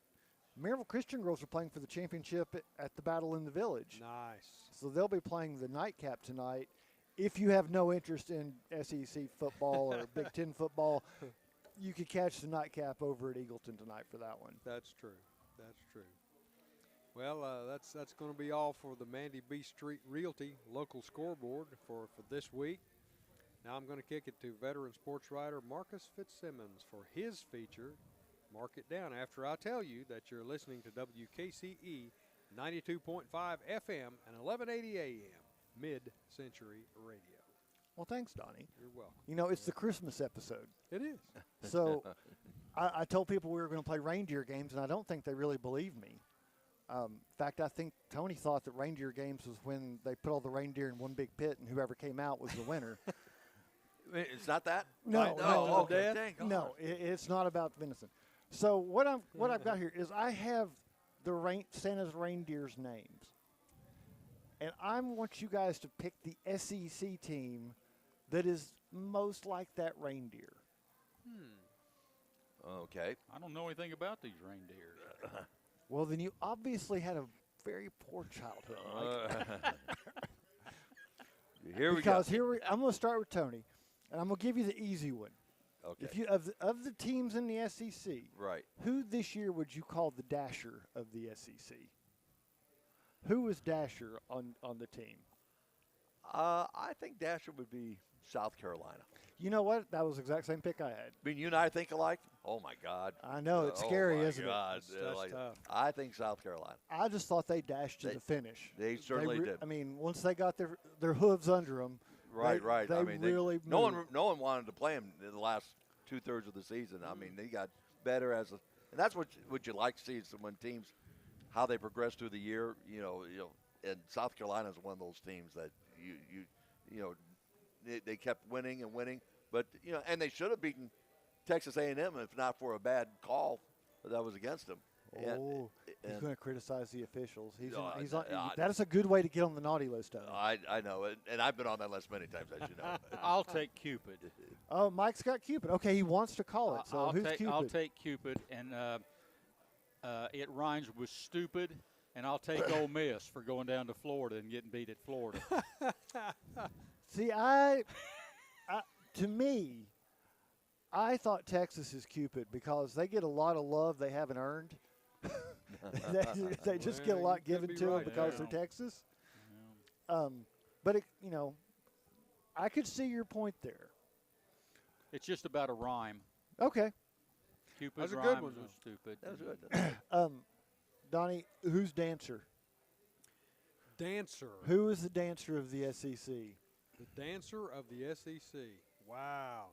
Maryville Christian girls are playing for the championship at the Battle in the Village. Nice. So they'll be playing the nightcap tonight. If you have no interest in SEC football or Big Ten football, you could catch the nightcap over at Eagleton tonight for that one. That's true. That's true. Well, that's going to be all for the Mandy B Street Realty local scoreboard for this week. Now I'm going to kick it to veteran sports writer Marcus Fitzsimmons for his feature, Mark It Down, after I tell you that you're listening to WKCE 92.5 FM, and 1180 AM, Mid-Century Radio. Well, thanks, Donnie. You're welcome. You know, it's the Christmas episode. It is. So I told people we were going to play reindeer games, and I don't think they really believed me. In fact, I think Tony thought that reindeer games was when they put all the reindeer in one big pit, and whoever came out was the winner. It's not that? No, Oh, okay. Thank God. No, it's not about venison. So what I've got here is I have Santa's reindeers' names, and I want you guys to pick the SEC team that is most like that reindeer. Okay. I don't know anything about these reindeer. Well, then you obviously had a very poor childhood, Mike. Here we go. Because I'm going to start with Tony, and I'm going to give you the easy one. Okay. If you of the teams in the SEC, Right. who this year would you call the dasher of the SEC? Who was dasher on the team? I think Dasher would be South Carolina. You know what? That was the exact same pick I had. I mean, you and I think alike? Oh, my God. I know, it's Oh, scary, my isn't God. it? That's tough. I think South Carolina. I just thought they dashed to They- the finish. They certainly did. I mean, once they got their hooves under them, Right. They I mean, really no moved. one wanted to play him in the last 2/3 of the season. I mean, they got better and that's what you like to see is when teams how they progress through the year. You know, and South Carolina is one of those teams that they kept winning and winning, but and they should have beaten Texas A&M if not for a bad call that was against them. Oh, he's going to criticize the officials. That is a good way to get on the naughty list. I know, and I've been on that list many times, as you know. I'll take Cupid. Oh, Mike's got Cupid. Okay, he wants to call it. So who's Cupid? I'll take Cupid, and it rhymes with stupid, and I'll take Ole Miss for going down to Florida and getting beat at Florida. See, to me, I thought Texas is Cupid because they get a lot of love they haven't earned. they just get a Well, lot you could given be to them right because there. they're Texas. But I could see your point there. It's just about a rhyme. Okay, Cupid's That's a good rhymes one, with stupid. That was good. Donnie, who's dancer? Dancer. Who is the dancer of the SEC? The dancer of the SEC. Wow.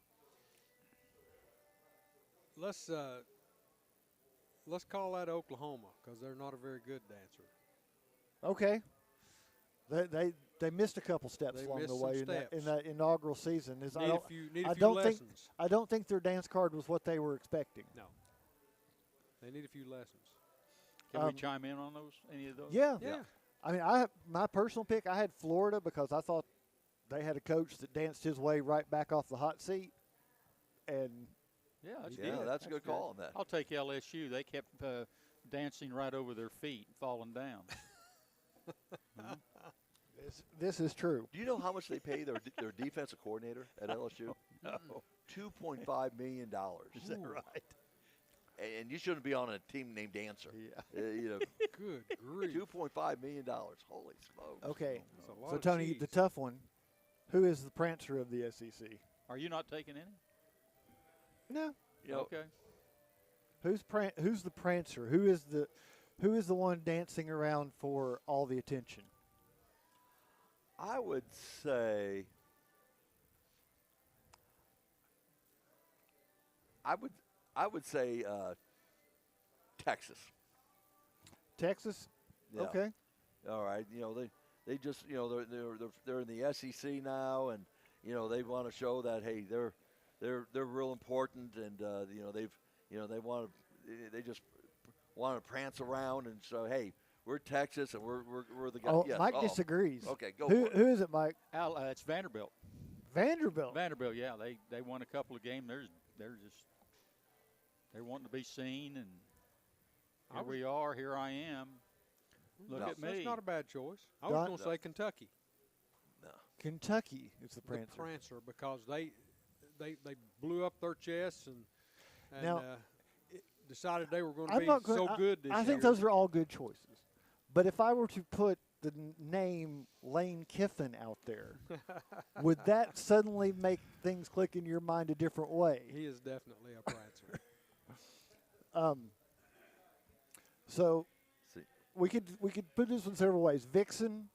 Let's call that Oklahoma because they're not a very good dancer. Okay. They missed a couple steps They along missed the some way steps. in that inaugural season. Need a few lessons. I don't think their dance card was what they were expecting. No. They need a few lessons. Can we chime in on those? Any of those? Yeah. Yeah. I mean, my personal pick, I had Florida because I thought they had a coach that danced his way right back off the hot seat, and Yeah, that's Yeah, good. that's a good call on that. I'll take LSU. They kept dancing right over their feet, falling down. this is true. Do you know how much they pay their defensive coordinator at LSU? No. $2.5 million. Is that right? And you shouldn't be on a team named Dancer. Yeah. Good grief. $2.5 million. Holy smokes. Okay. That's a lot So, of Tony, cheese. the tough one. Who is the prancer of the SEC? Are you not taking any? No. You know, Okay. Who's the prancer? Who is the one dancing around for all the attention? I would say Texas. Texas. Yeah. Okay. All right. They just they're in the SEC now, and they want to show that hey they're real important, and they just want to prance around and show hey we're Texas and we're the guys. Oh, Yes. Mike disagrees. Okay, go Who for it. who is it, Mike? It's Vanderbilt. Vanderbilt. Vanderbilt, yeah, they won a couple of games. They're wanting to be seen, and here we are. Here I am. Look No. at me. That's not a bad choice. I was Don- going to say Kentucky. Kentucky is the The prancer. prancer because they blew up their chests and Now, decided they were going to I'm be not going. so good this I year. think those are all good choices. But if I were to put the name Lane Kiffin out there, would that suddenly make things click in your mind a different way? He is definitely a prancer. So, See. we could put this in several ways. Vixen,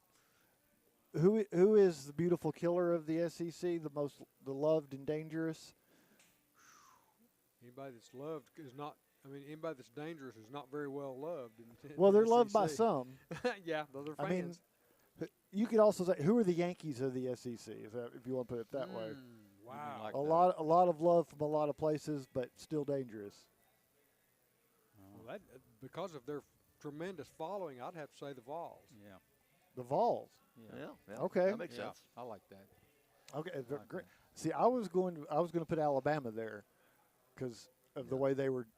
who is the beautiful killer of the SEC, the loved and dangerous. Anybody that's loved is not. I mean, anybody that's dangerous is not very well loved. Well, they're loved by some. Yeah, those are fans. I mean, you could also say, who are the Yankees of the SEC, if you want to put it that way. Wow. Like A lot of love from a lot of places, but still dangerous. Well, that, because of their tremendous following, I'd have to say the Vols. Yeah. The Vols. Yeah. Okay. That makes Yeah, sense. I like that. Okay, they're like great. that. See, I was going to put Alabama there because of the way they were.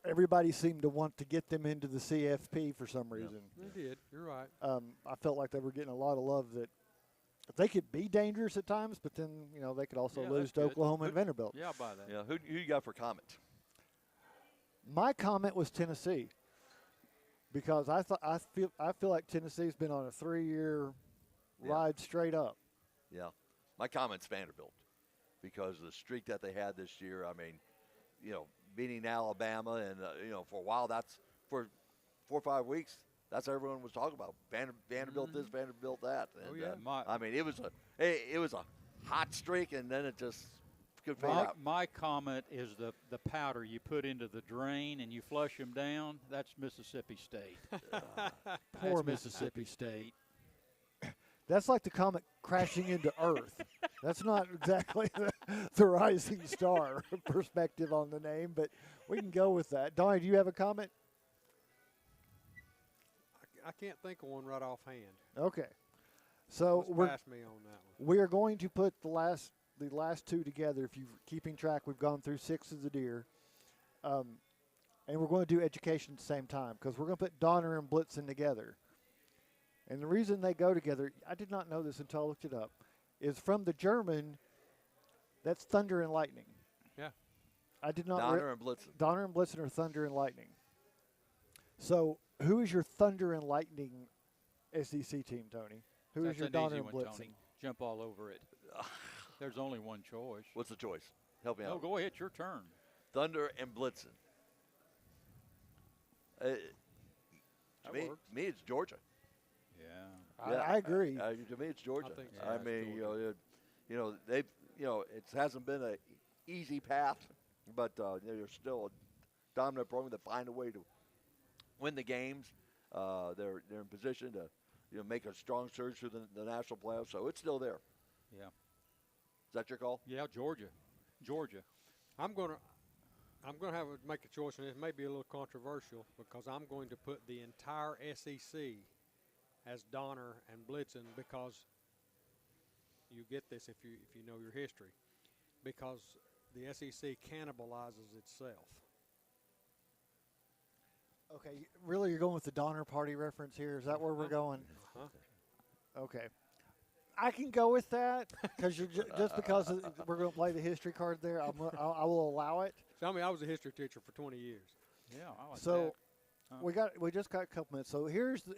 Everybody seemed to want to get them into the CFP for some reason. They did. You're right. I felt like they were getting a lot of love. That they could be dangerous at times, but then they could also Yeah, lose that's to good. Oklahoma and Vanderbilt. Yeah, I'll buy that. Yeah. Who you got for comment? My comment was Tennessee because I feel like Tennessee's been on a 3-year Yeah. ride straight up. Yeah. My comment's Vanderbilt because of the streak that they had this year. I mean, beating Alabama and, for a while for 4 or 5 weeks, that's what everyone was talking about. Vanderbilt this, Vanderbilt that. And, My- I mean, it was a hot streak, and then it just could fade out. My comment is the powder you put into the drain and you flush them down. That's Mississippi State. Poor That's Mississippi State. That's like the comet crashing into Earth. That's not exactly the rising star perspective on the name, but we can go with that. Donnie, do you have a comment? I can't think of one right offhand. Okay. So Let's pass me on that one. we are going to put the last two together. If you're keeping track, we've gone through 6 of the deer. And we're going to do education at the same time because we're going to put Donner and Blitzen together. And the reason they go together, I did not know this until I looked it up, is from the German, that's thunder and lightning. Yeah. I did not Donner and Blitzen. Donner and Blitzen are thunder and lightning. So who is your thunder and lightning SEC team, Tony? Who That's is your an Donner easy and one, Blitzen? Tony. Jump all over it. There's only one choice. What's the choice? Help me No, out. go ahead. Your turn. Thunder and Blitzen. To That me, works. it's Georgia. Yeah. I agree. To me, it's Georgia. I think so. Yeah, I it's mean, Georgia. they've, it hasn't been an easy path, but they're still a dominant program that find a way to win the games. They're in position to make a strong surge through the national playoffs, so it's still there. Yeah. Is that your call? Yeah, Georgia. I'm gonna have to make a choice, and it may be a little controversial because I'm going to put the entire SEC as Donner and Blitzen because you get this if you know your history, because the SEC cannibalizes itself. Okay, really, you're going with the Donner Party reference here? Is that where we're going? Uh-huh. Okay. I can go with that because just because we're going to play the history card there, I will allow it. Tell me, I was a history teacher for 20 years. Yeah, I like So that. we just got a couple minutes. So here's the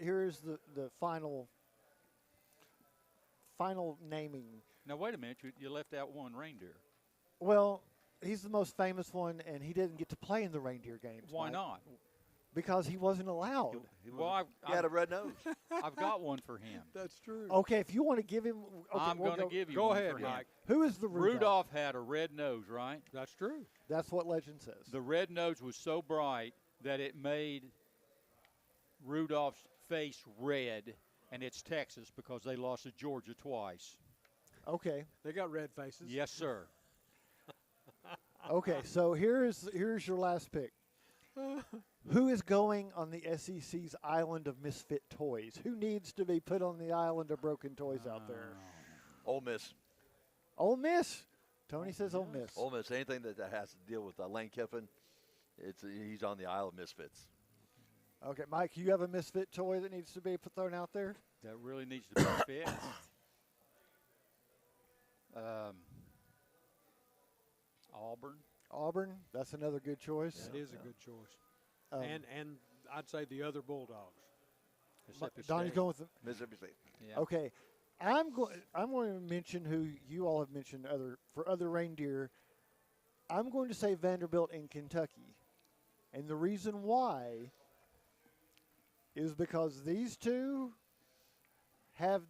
final naming. Now, wait a minute. You left out one reindeer. Well, he's the most famous one, and he didn't get to play in the reindeer games. Why Mike, not? Because he wasn't allowed. Well, He had a red nose. I've got one for him. That's true. Okay, if you want to give him, okay, I'm we'll going to give you Go one ahead, for him. Mike. Who is the Rudolph? Rudolph had a red nose, right? That's true. That's what legend says. The red nose was so bright that it made Rudolph's face red, and it's Texas because they lost to Georgia twice. Okay. They got red faces. Yes, sir. Okay, so here's your last pick. Who is going on the SEC's island of misfit toys? Who needs to be put on the island of broken toys out there? Ole Miss. Ole Miss. Tony says Ole Miss. Ole Miss. Anything that has to deal with Lane Kiffin, he's on the Isle of Misfits. Okay, Mike, you have a misfit toy that needs to be thrown out there? That really needs to be fit. Auburn. Auburn. That's another good choice. That is a good choice. Um, And I'd say the other Bulldogs. Mississippi Donnie's State. going with the, Mississippi State. Yeah. okay. I'm going to mention who you all have mentioned for other reindeer. I'm going to say Vanderbilt in Kentucky. And the reason why is because these two had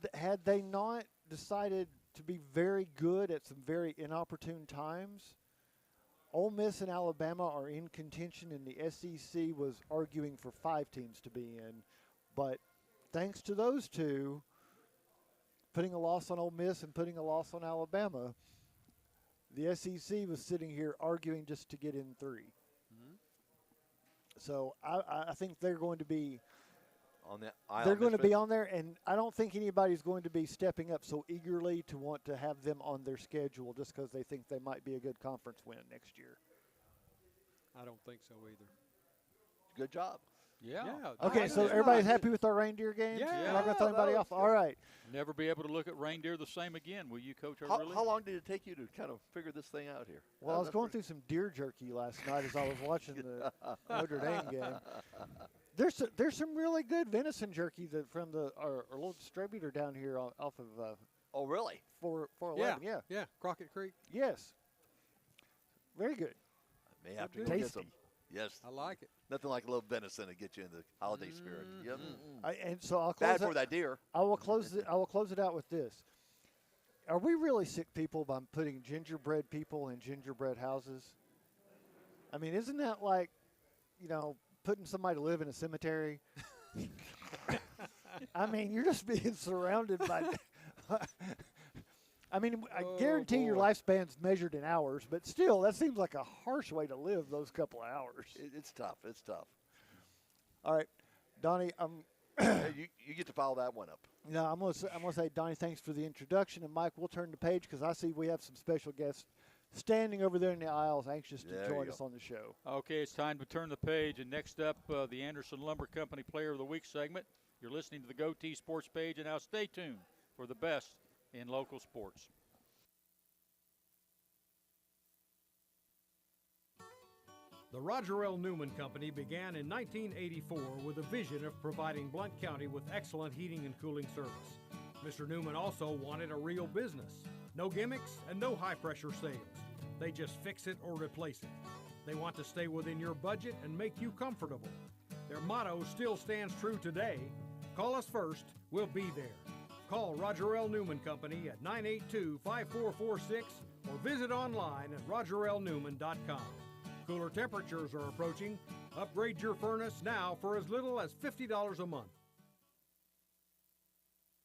they not decided to be very good at some very inopportune times, Ole Miss and Alabama are in contention, and the SEC was arguing for 5 teams to be in. But thanks to those two, putting a loss on Ole Miss and putting a loss on Alabama, the SEC was sitting here arguing just to get in 3. So I think they're going to be On the they're going to be on there, and I don't think anybody's going to be stepping up so eagerly to want to have them on their schedule just because they think they might be a good conference win next year. I don't think so either. Good job. Yeah. Okay, so everybody's happy with our reindeer games? Yeah. We're not going to throw anybody off? All right. Never be able to look at reindeer the same again, will you, Coach How, O'Reilly? how long did it take you to kind of figure this thing out here? Well, I was going through some deer jerky last night as I was watching the Notre Dame game. There's some really good venison jerky that from our little distributor down here off of Oh, really? 411. Yeah. Yeah, Crockett Creek. Yes. Very good. I may have to Good. go get Tasty. some. Yes. I like it. Nothing like a little venison to get you in the holiday spirit. Yep. And so I'll close Bad for that deer. I will close it out with this. Are we really sick people by putting gingerbread people in gingerbread houses? I mean, isn't that like, putting somebody to live in a cemetery? I mean, you're just being surrounded by. I mean, I guarantee your lifespan's measured in hours, but still, that seems like a harsh way to live those couple of hours. It's tough. It's tough. All right, Donnie, Hey, you get to follow that one up. No, I'm gonna say, Donnie, thanks for the introduction, and Mike, we'll turn the page because I see we have some special guests standing over there in the aisles, anxious to There join you us go. on the show. Okay, it's time to turn the page, and next up, the Anderson Lumber Company Player of the Week segment. You're listening to the GoTeez Sports page, and now stay tuned for the best in local sports. The Roger L. Newman Company began in 1984 with a vision of providing Blount County with excellent heating and cooling service. Mr. Newman also wanted a real business. No gimmicks and no high-pressure sales. They just fix it or replace it. They want to stay within your budget and make you comfortable. Their motto still stands true today. Call us first, we'll be there. Call Roger L. Newman Company at 982-5446 or visit online at rogerlnewman.com. Cooler temperatures are approaching. Upgrade your furnace now for as little as $50 a month.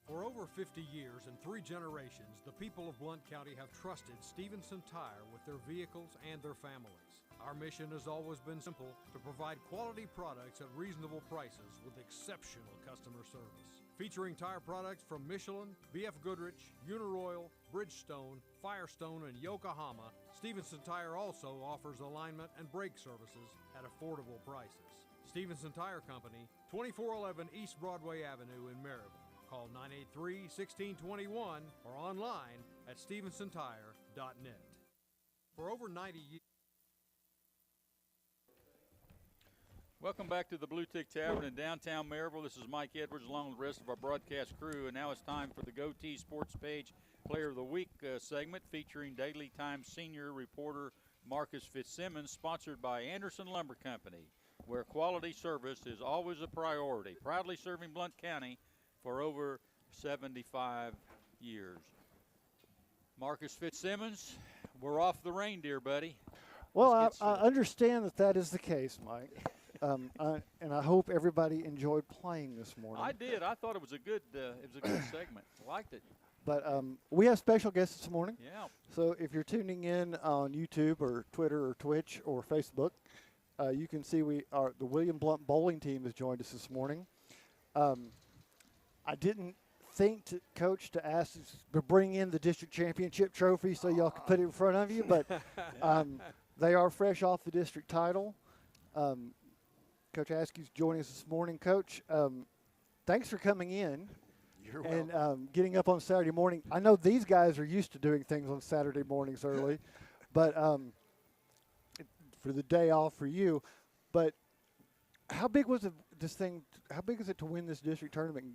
For over 50 years and 3 generations, the people of Blount County have trusted Stevenson Tire with their vehicles and their families. Our mission has always been simple: to provide quality products at reasonable prices with exceptional customer service. Featuring tire products from Michelin, BF Goodrich, Uniroyal, Bridgestone, Firestone, and Yokohama, Stevenson Tire also offers alignment and brake services at affordable prices. Stevenson Tire Company, 2411 East Broadway Avenue in Maryville. Call 983-1621 or online at stevensontire.net. For over 90 years. Welcome back to the Bluetick Tavern in downtown Maryville. This is Mike Edwards along with the rest of our broadcast crew, and now it's time for the GoTeez Sports page Player of the Week segment featuring Daily Times senior reporter Marcus Fitzsimmons, sponsored by Anderson Lumber Company, where quality service is always a priority. Proudly serving Blount County for over 75 years. Marcus Fitzsimmons, we're off the reindeer, buddy. Well, I understand that is the case, Mike. And I hope everybody enjoyed playing this morning. I did. I thought it was a good segment. I liked it. But we have special guests this morning. Yeah. So if you're tuning in on YouTube or Twitter or Twitch or Facebook, you can see the William Blount bowling team has joined us this morning. I didn't think Coach to ask to bring in the district championship trophy so y'all could put it in front of you, but they are fresh off the district title. Coach Askew's joining us this morning. Coach, thanks for coming in. You're welcome. And getting up on Saturday morning. I know these guys are used to doing things on Saturday mornings early, but for the day off for you. But how big was this thing? How big is it to win this district tournament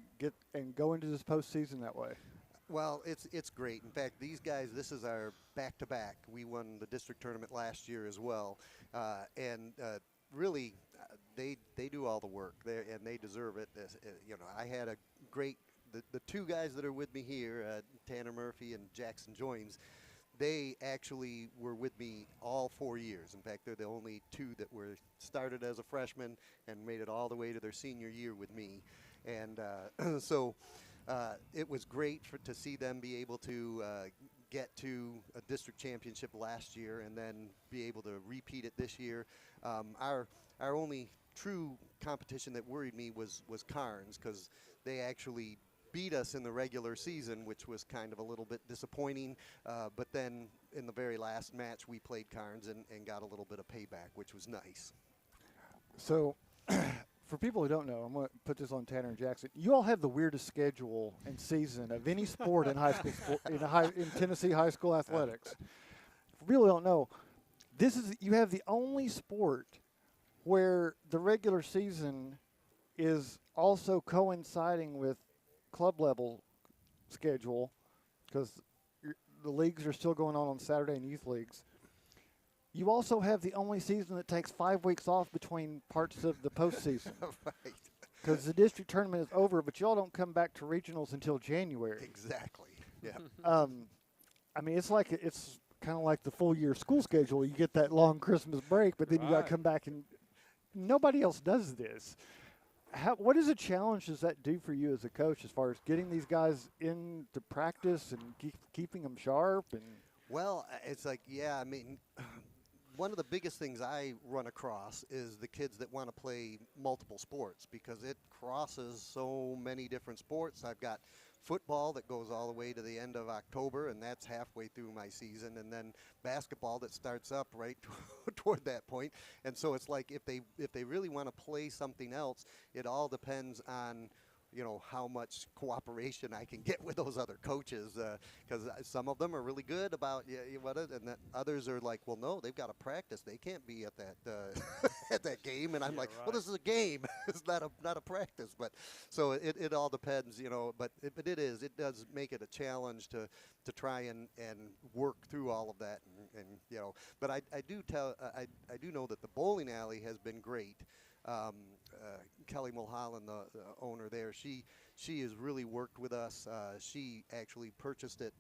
and go into this postseason that way? Well, it's great. In fact, these guys, this is our back-to-back. We won the district tournament last year as well, and really, they do all the work there, and they deserve it. I had a great the two guys that are with me here, Tanner Murphy and Jackson Joines. They actually were with me all 4 years. In fact, they're the only two that were started as a freshman and made it all the way to their senior year with me. And so it was great to see them be able to get to a district championship last year and then be able to repeat it this year. Our only true competition that worried me was Carnes, because they actually beat us in the regular season, which was kind of a little bit disappointing. But then in the very last match, we played Carnes and got a little bit of payback, which was nice. So, for people who don't know, I'm going to put this on Tanner and Jackson. You all have the weirdest schedule and season of any sport in high school in Tennessee high school athletics. For people who don't know, you have the only sport where the regular season is also coinciding with club level schedule, because the leagues are still going on Saturday and youth leagues. You also have the only season that takes 5 weeks off between parts of the postseason. Right. Because the district tournament is over, but y'all don't come back to regionals until January. Exactly. Yeah. I mean, it's kind of like the full year school schedule. You get that long Christmas break, but then you got to come back, and nobody else does this. What is a challenge does that do for you as a coach, as far as getting these guys into practice and keeping them sharp? And well, it's like, I mean, one of the biggest things I run across is the kids that want to play multiple sports, because it crosses so many different sports. I've got football that goes all the way to the end of October, and that's halfway through my season, and then basketball that starts up right toward that point. And so it's like, if they really want to play something else, it all depends on how much cooperation I can get with those other coaches, because some of them are really good about and then others are like, well, no, they've got to practice. They can't be at that at that game. And I'm like, well, this is a game. It's not a practice. But so it all depends, But it does make it a challenge to try and work through all of that, and But I do know that the bowling alley has been great. Kelly Mulholland, the owner there, she has really worked with us. She actually purchased it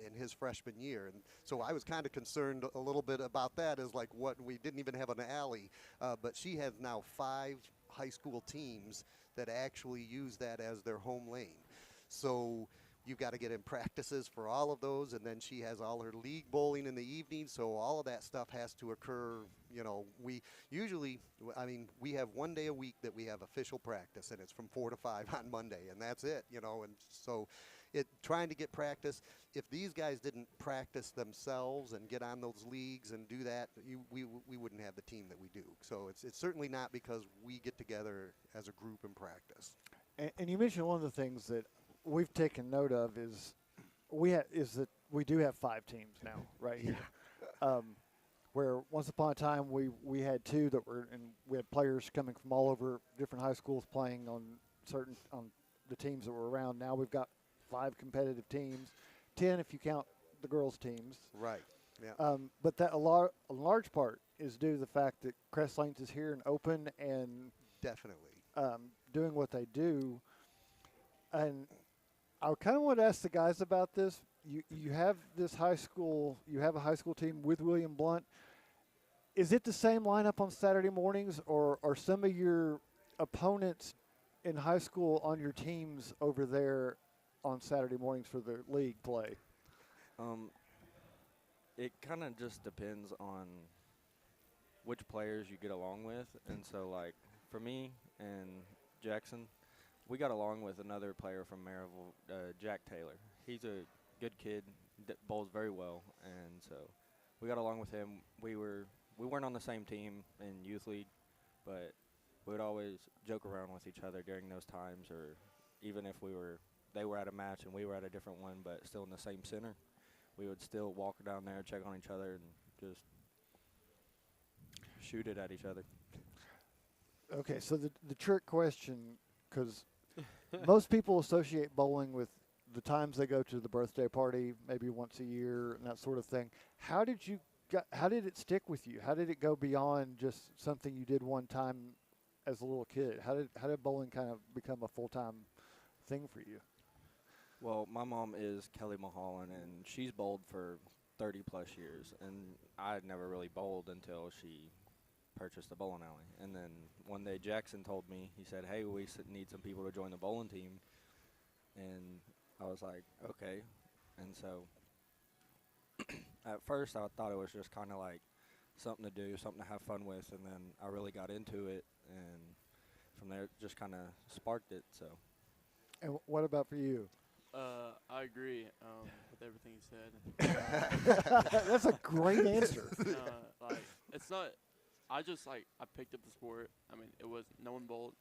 in his freshman year, and so I was kind of concerned a little bit about that, as like, what, we didn't even have an alley, but she has now 5 high school teams that actually use that as their home lane. So you've got to get in practices for all of those, and then she has all her league bowling in the evening, so all of that stuff has to occur. We usually, we have 1 day a week that we have official practice, and it's from 4 to 5 on Monday, and that's it, and so trying to get practice. If these guys didn't practice themselves and get on those leagues and do that, we wouldn't have the team that we do. So it's certainly not because we get together as a group and practice. And you mentioned one of the things that we've taken note of is that we do have 5 teams now, right here. Where once upon a time we had 2 that were, and we had players coming from all over different high schools playing on the teams that were around. Now we've got 5 competitive teams, 10 if you count the girls' teams. Right. Yeah. But that a large part is due to the fact that Crest Lanes is here and open and definitely doing what they do. And I kind of want to ask the guys about this. You have this high school. You have a high school team with William Blount. Is it the same lineup on Saturday mornings, or are some of your opponents in high school on your teams over there on Saturday mornings for the league play? It kind of just depends on which players you get along with, and so like for me and Jackson, we got along with another player from Maryville, Jack Taylor. He's a good kid, bowls very well, and so we got along with him. We weren't on the same team in youth league, but we would always joke around with each other during those times, or even if they were at a match and we were at a different one, but still in the same center, we would still walk down there, check on each other, and just shoot it at each other. Okay, so the trick question, because most people associate bowling with the times they go to the birthday party, maybe once a year and that sort of thing. How did you how did it stick with you? How did it go beyond just something you did one time as a little kid? How did bowling kind of become a full-time thing for you? Well, my mom is Kelly Mulholland, and she's bowled for 30-plus years, and I had never really bowled until she purchased a bowling alley. And then one day Jackson told me, he said, hey, we need some people to join the bowling team. And I was like, okay. And so at first I thought it was just kind of like something to do, something to have fun with, and then I really got into it, and from there it just kind of sparked it. So. And what about for you? I agree with everything you said. That's a great answer. Like, it's not. I picked up the sport. I mean, it was no one bowled.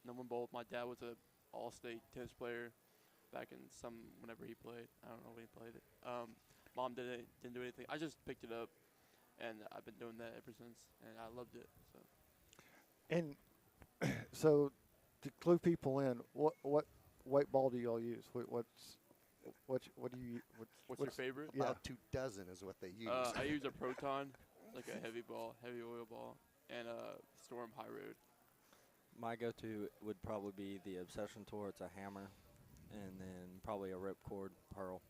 My dad was a all-state tennis player back in whenever he played. I don't know when he played it. Mom didn't do anything. I just picked it up, and I've been doing that ever since, and I loved it. So. And so, to clue people in, what white ball do y'all use? What do you? What's your favorite? Yeah. About 24 is what they use. I use a Proton, like a heavy oil ball, and a Storm High Road. My go-to would probably be the Obsession Tour. It's a hammer, and then probably a ripcord pearl.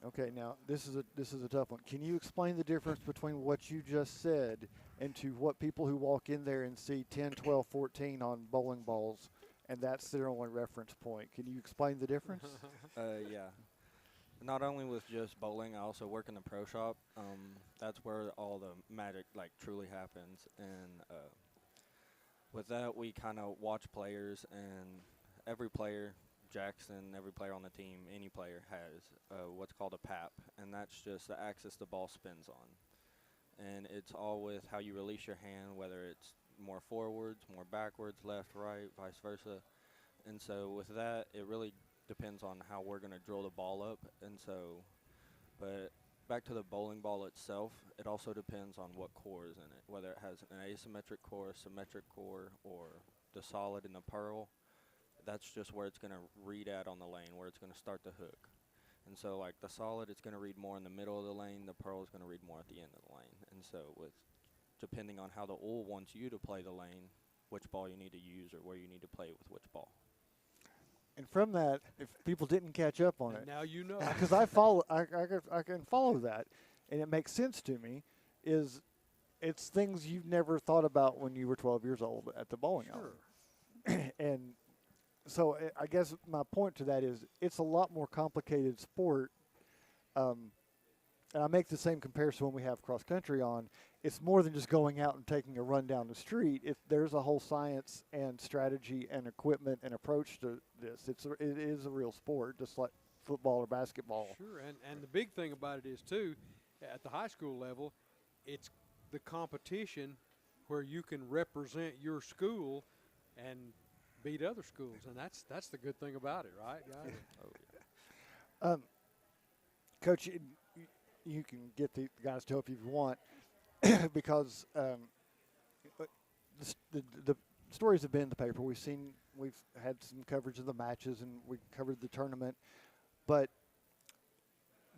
Okay, now this is a tough one. Can you explain the difference between what you just said and to what people who walk in there and see 10, 12, 14 on bowling balls, and that's their only reference point? Can you explain the difference? Yeah. Not only with just bowling, I also work in the pro shop. That's where all the magic truly happens. And with that, we kind of watch players, and every player, Jackson, every player on the team, any player has what's called a PAP, and that's just the axis the ball spins on. And it's all with how you release your hand, whether it's more forwards, more backwards, left, right, vice versa. And so with that, it really depends on how we're going to drill the ball up. And so, but back to the bowling ball itself, it also depends on what core is in it, whether it has an asymmetric core, symmetric core, or the solid and the pearl. That's just where it's going to read at on the lane, where it's going to start the hook. And so like the solid, it's going to read more in the middle of the lane. The pearl is going to read more at the end of the lane. And so depending on how the oil wants you to play the lane, which ball you need to use or where you need to play with which ball. And from that, if people didn't catch up on it, Now you know. because I can follow that, and it makes sense to me. It's things you've never thought about when you were 12 years old at the bowling alley. And so I guess my point to that is it's a lot more complicated sport. And I make the same comparison when we have cross country on. It's more than just going out and taking a run down the street. There's a whole science and strategy and equipment and approach to this. It is a real sport, just like football or basketball. Sure, and the big thing about it is, too, at the high school level, it's the competition where you can represent your school and beat other schools, and that's the good thing about it, right, guys? Oh, yeah. Coach, you can get the guys to help you if you want, because the stories have been in the paper. We've had some coverage of the matches, and we covered the tournament. But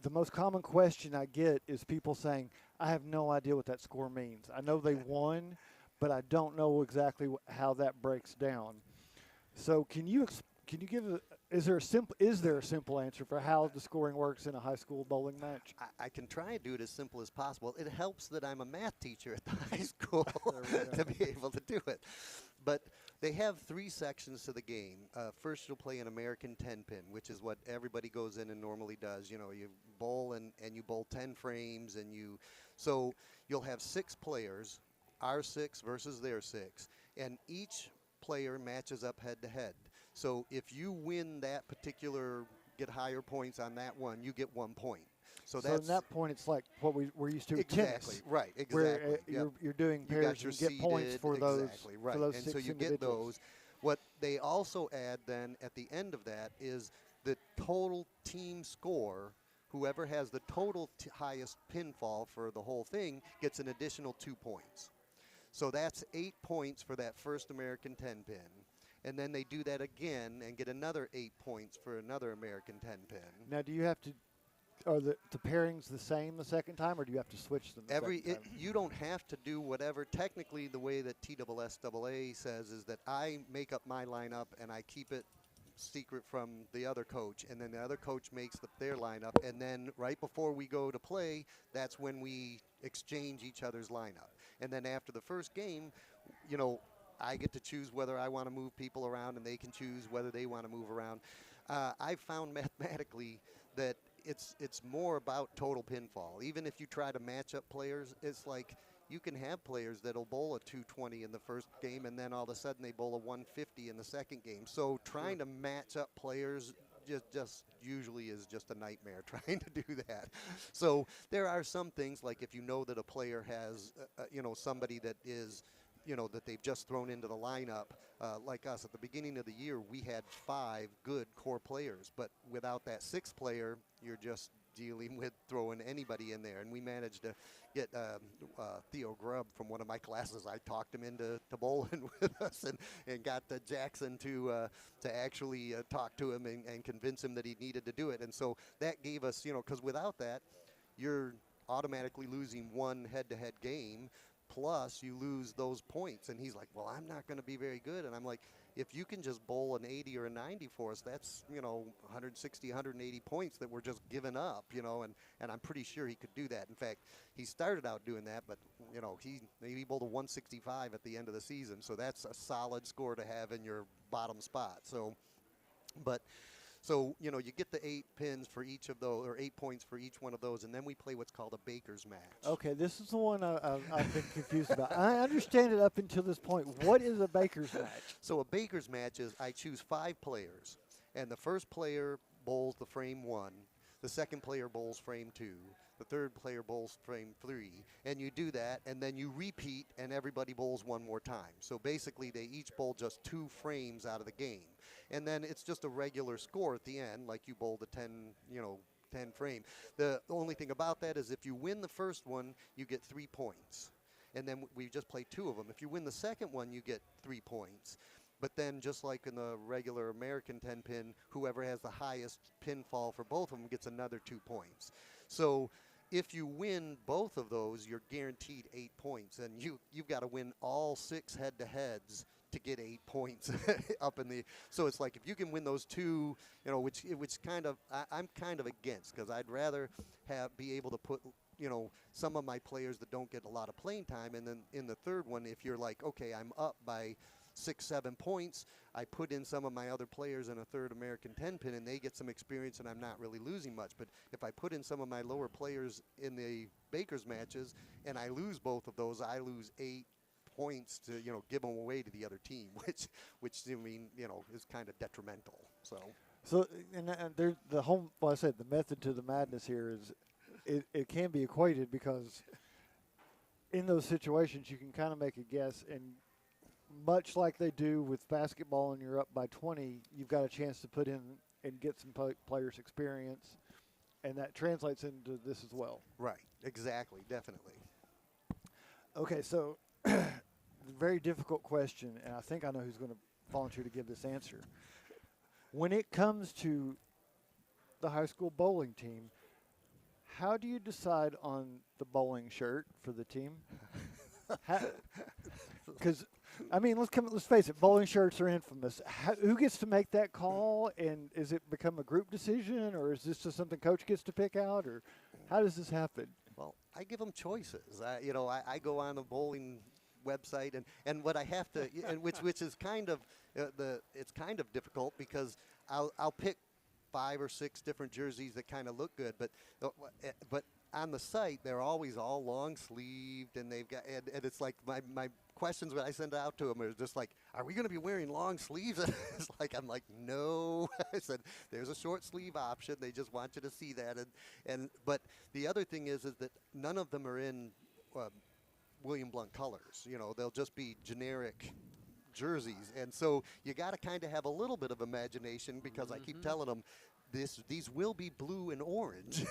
the most common question I get is people saying, I have no idea what that score means. I know they won, but I don't know exactly how that breaks down. So can you give is there a simple answer for how the scoring works in a high school bowling match? I can try and do it as simple as possible. It helps that I'm a math teacher at the high school to be able to do it. But they have 3 sections to the game. First, you'll play an American 10-pin, which is what everybody goes in and normally does. You know, you bowl and you bowl 10 frames, so you'll have 6 players, our 6 versus their 6, and each player matches up head-to-head. So if you win that particular, get higher points on that one, you get 1 point. So at that point, it's like what we're used to with exactly tennis. Right, exactly. Where you're doing pairs you and get points for those. Exactly, right. For those and 6 so you individuals. get those. What they also add then at the end of that is the total team score. Whoever has the total highest pinfall for the whole thing gets an additional 2 points. So that's 8 points for that first American 10-pin. And then they do that again and get another 8 points for another American 10-pin. Now, do you have to are the pairings the same the second time, or do you have to switch them? You don't have to do whatever. Technically, the way that TSSAA says is that I make up my lineup and I keep it secret from the other coach, and then the other coach makes their lineup, and then right before we go to play, that's when we exchange each other's lineup. And then after the first game, I get to choose whether I want to move people around, and they can choose whether they want to move around. I found mathematically that it's more about total pinfall. Even if you try to match up players, it's like you can have players that'll bowl a 220 in the first game, and then all of a sudden they bowl a 150 in the second game. So trying to match up players just usually is just a nightmare trying to do that. So there are some things, like if you know that a player has, somebody that is, that they've just thrown into the lineup, like us. At the beginning of the year, we had 5 good core players, but without that 6th player, you're just dealing with throwing anybody in there. And we managed to get Theo Grubb from one of my classes. I talked him into bowling with us and got Jackson to actually talk to him and convince him that he needed to do it. And so that gave us, because without that, you're automatically losing one head-to-head game, plus you lose those points. And he's like, well, I'm not going to be very good. And I'm like, if you can just bowl an 80 or a 90 for us, that's, 160, 180 points that we're just giving up, and I'm pretty sure he could do that. In fact, he started out doing that, but, he bowled a 165 at the end of the season, so that's a solid score to have in your bottom spot. So you get the 8 pins for each of those, or 8 points for each one of those, and then we play what's called a baker's match. Okay, this is the one I've been confused about. I understand it up until this point. What is a baker's match? So a baker's match is I choose 5 players, and the first player bowls the frame 1, the second player bowls frame 2, the third player bowls frame 3, and you do that, and then you repeat, and everybody bowls one more time. So basically, they each bowl just 2 frames out of the game. And then it's just a regular score at the end, like you bowled a 10 frame. The only thing about that is if you win the first one, you get 3 points. And then we just play 2 of them. If you win the second one, you get 3 points. But then just like in the regular American 10-pin, whoever has the highest pinfall for both of them gets another 2 points. So if you win both of those, you're guaranteed 8 points. And you've got to win all 6 head-to-heads to get 8 points up in the. So it's like if you can win those 2, which kind of I'm kind of against, because I'd rather be able to put some of my players that don't get a lot of playing time, and then in the third one, if you're like, okay, I'm up by 6-7 points, I put in some of my other players in a third American 10-pin, and they get some experience, and I'm not really losing much. But if I put in some of my lower players in the Baker's matches, and I lose both of those, I lose 8 points to give them away to the other team, which is kind of detrimental. So and there's the whole. Well, I said the method to the madness here is it can be equated, because in those situations you can kind of make a guess, and much like they do with basketball, and you're up by 20, you've got a chance to put in and get some players' experience, and that translates into this as well. Right. Exactly. Definitely. Okay, so. Very difficult question, and I think I know who's going to volunteer to give this answer. When it comes to the high school bowling team, how do you decide on the bowling shirt for the team? Because, let's face it, bowling shirts are infamous. Who gets to make that call, and is it become a group decision, or is this just something coach gets to pick out, or how does this happen? Well, I give them choices. I go on the bowling website, and what I have to, and which is kind of it's kind of difficult, because I'll pick 5 or 6 different jerseys that kind of look good, but on the site they're always all long sleeved, and they've got and it's like my questions when I send out to them are just like, are we going to be wearing long sleeves? It's like, I'm like, no. I said, there's a short sleeve option. They just want you to see that. But the other thing is that none of them are in William Blount colors. They'll just be generic jerseys. And so you got to kind of have a little bit of imagination, because I keep telling them, these will be blue and orange.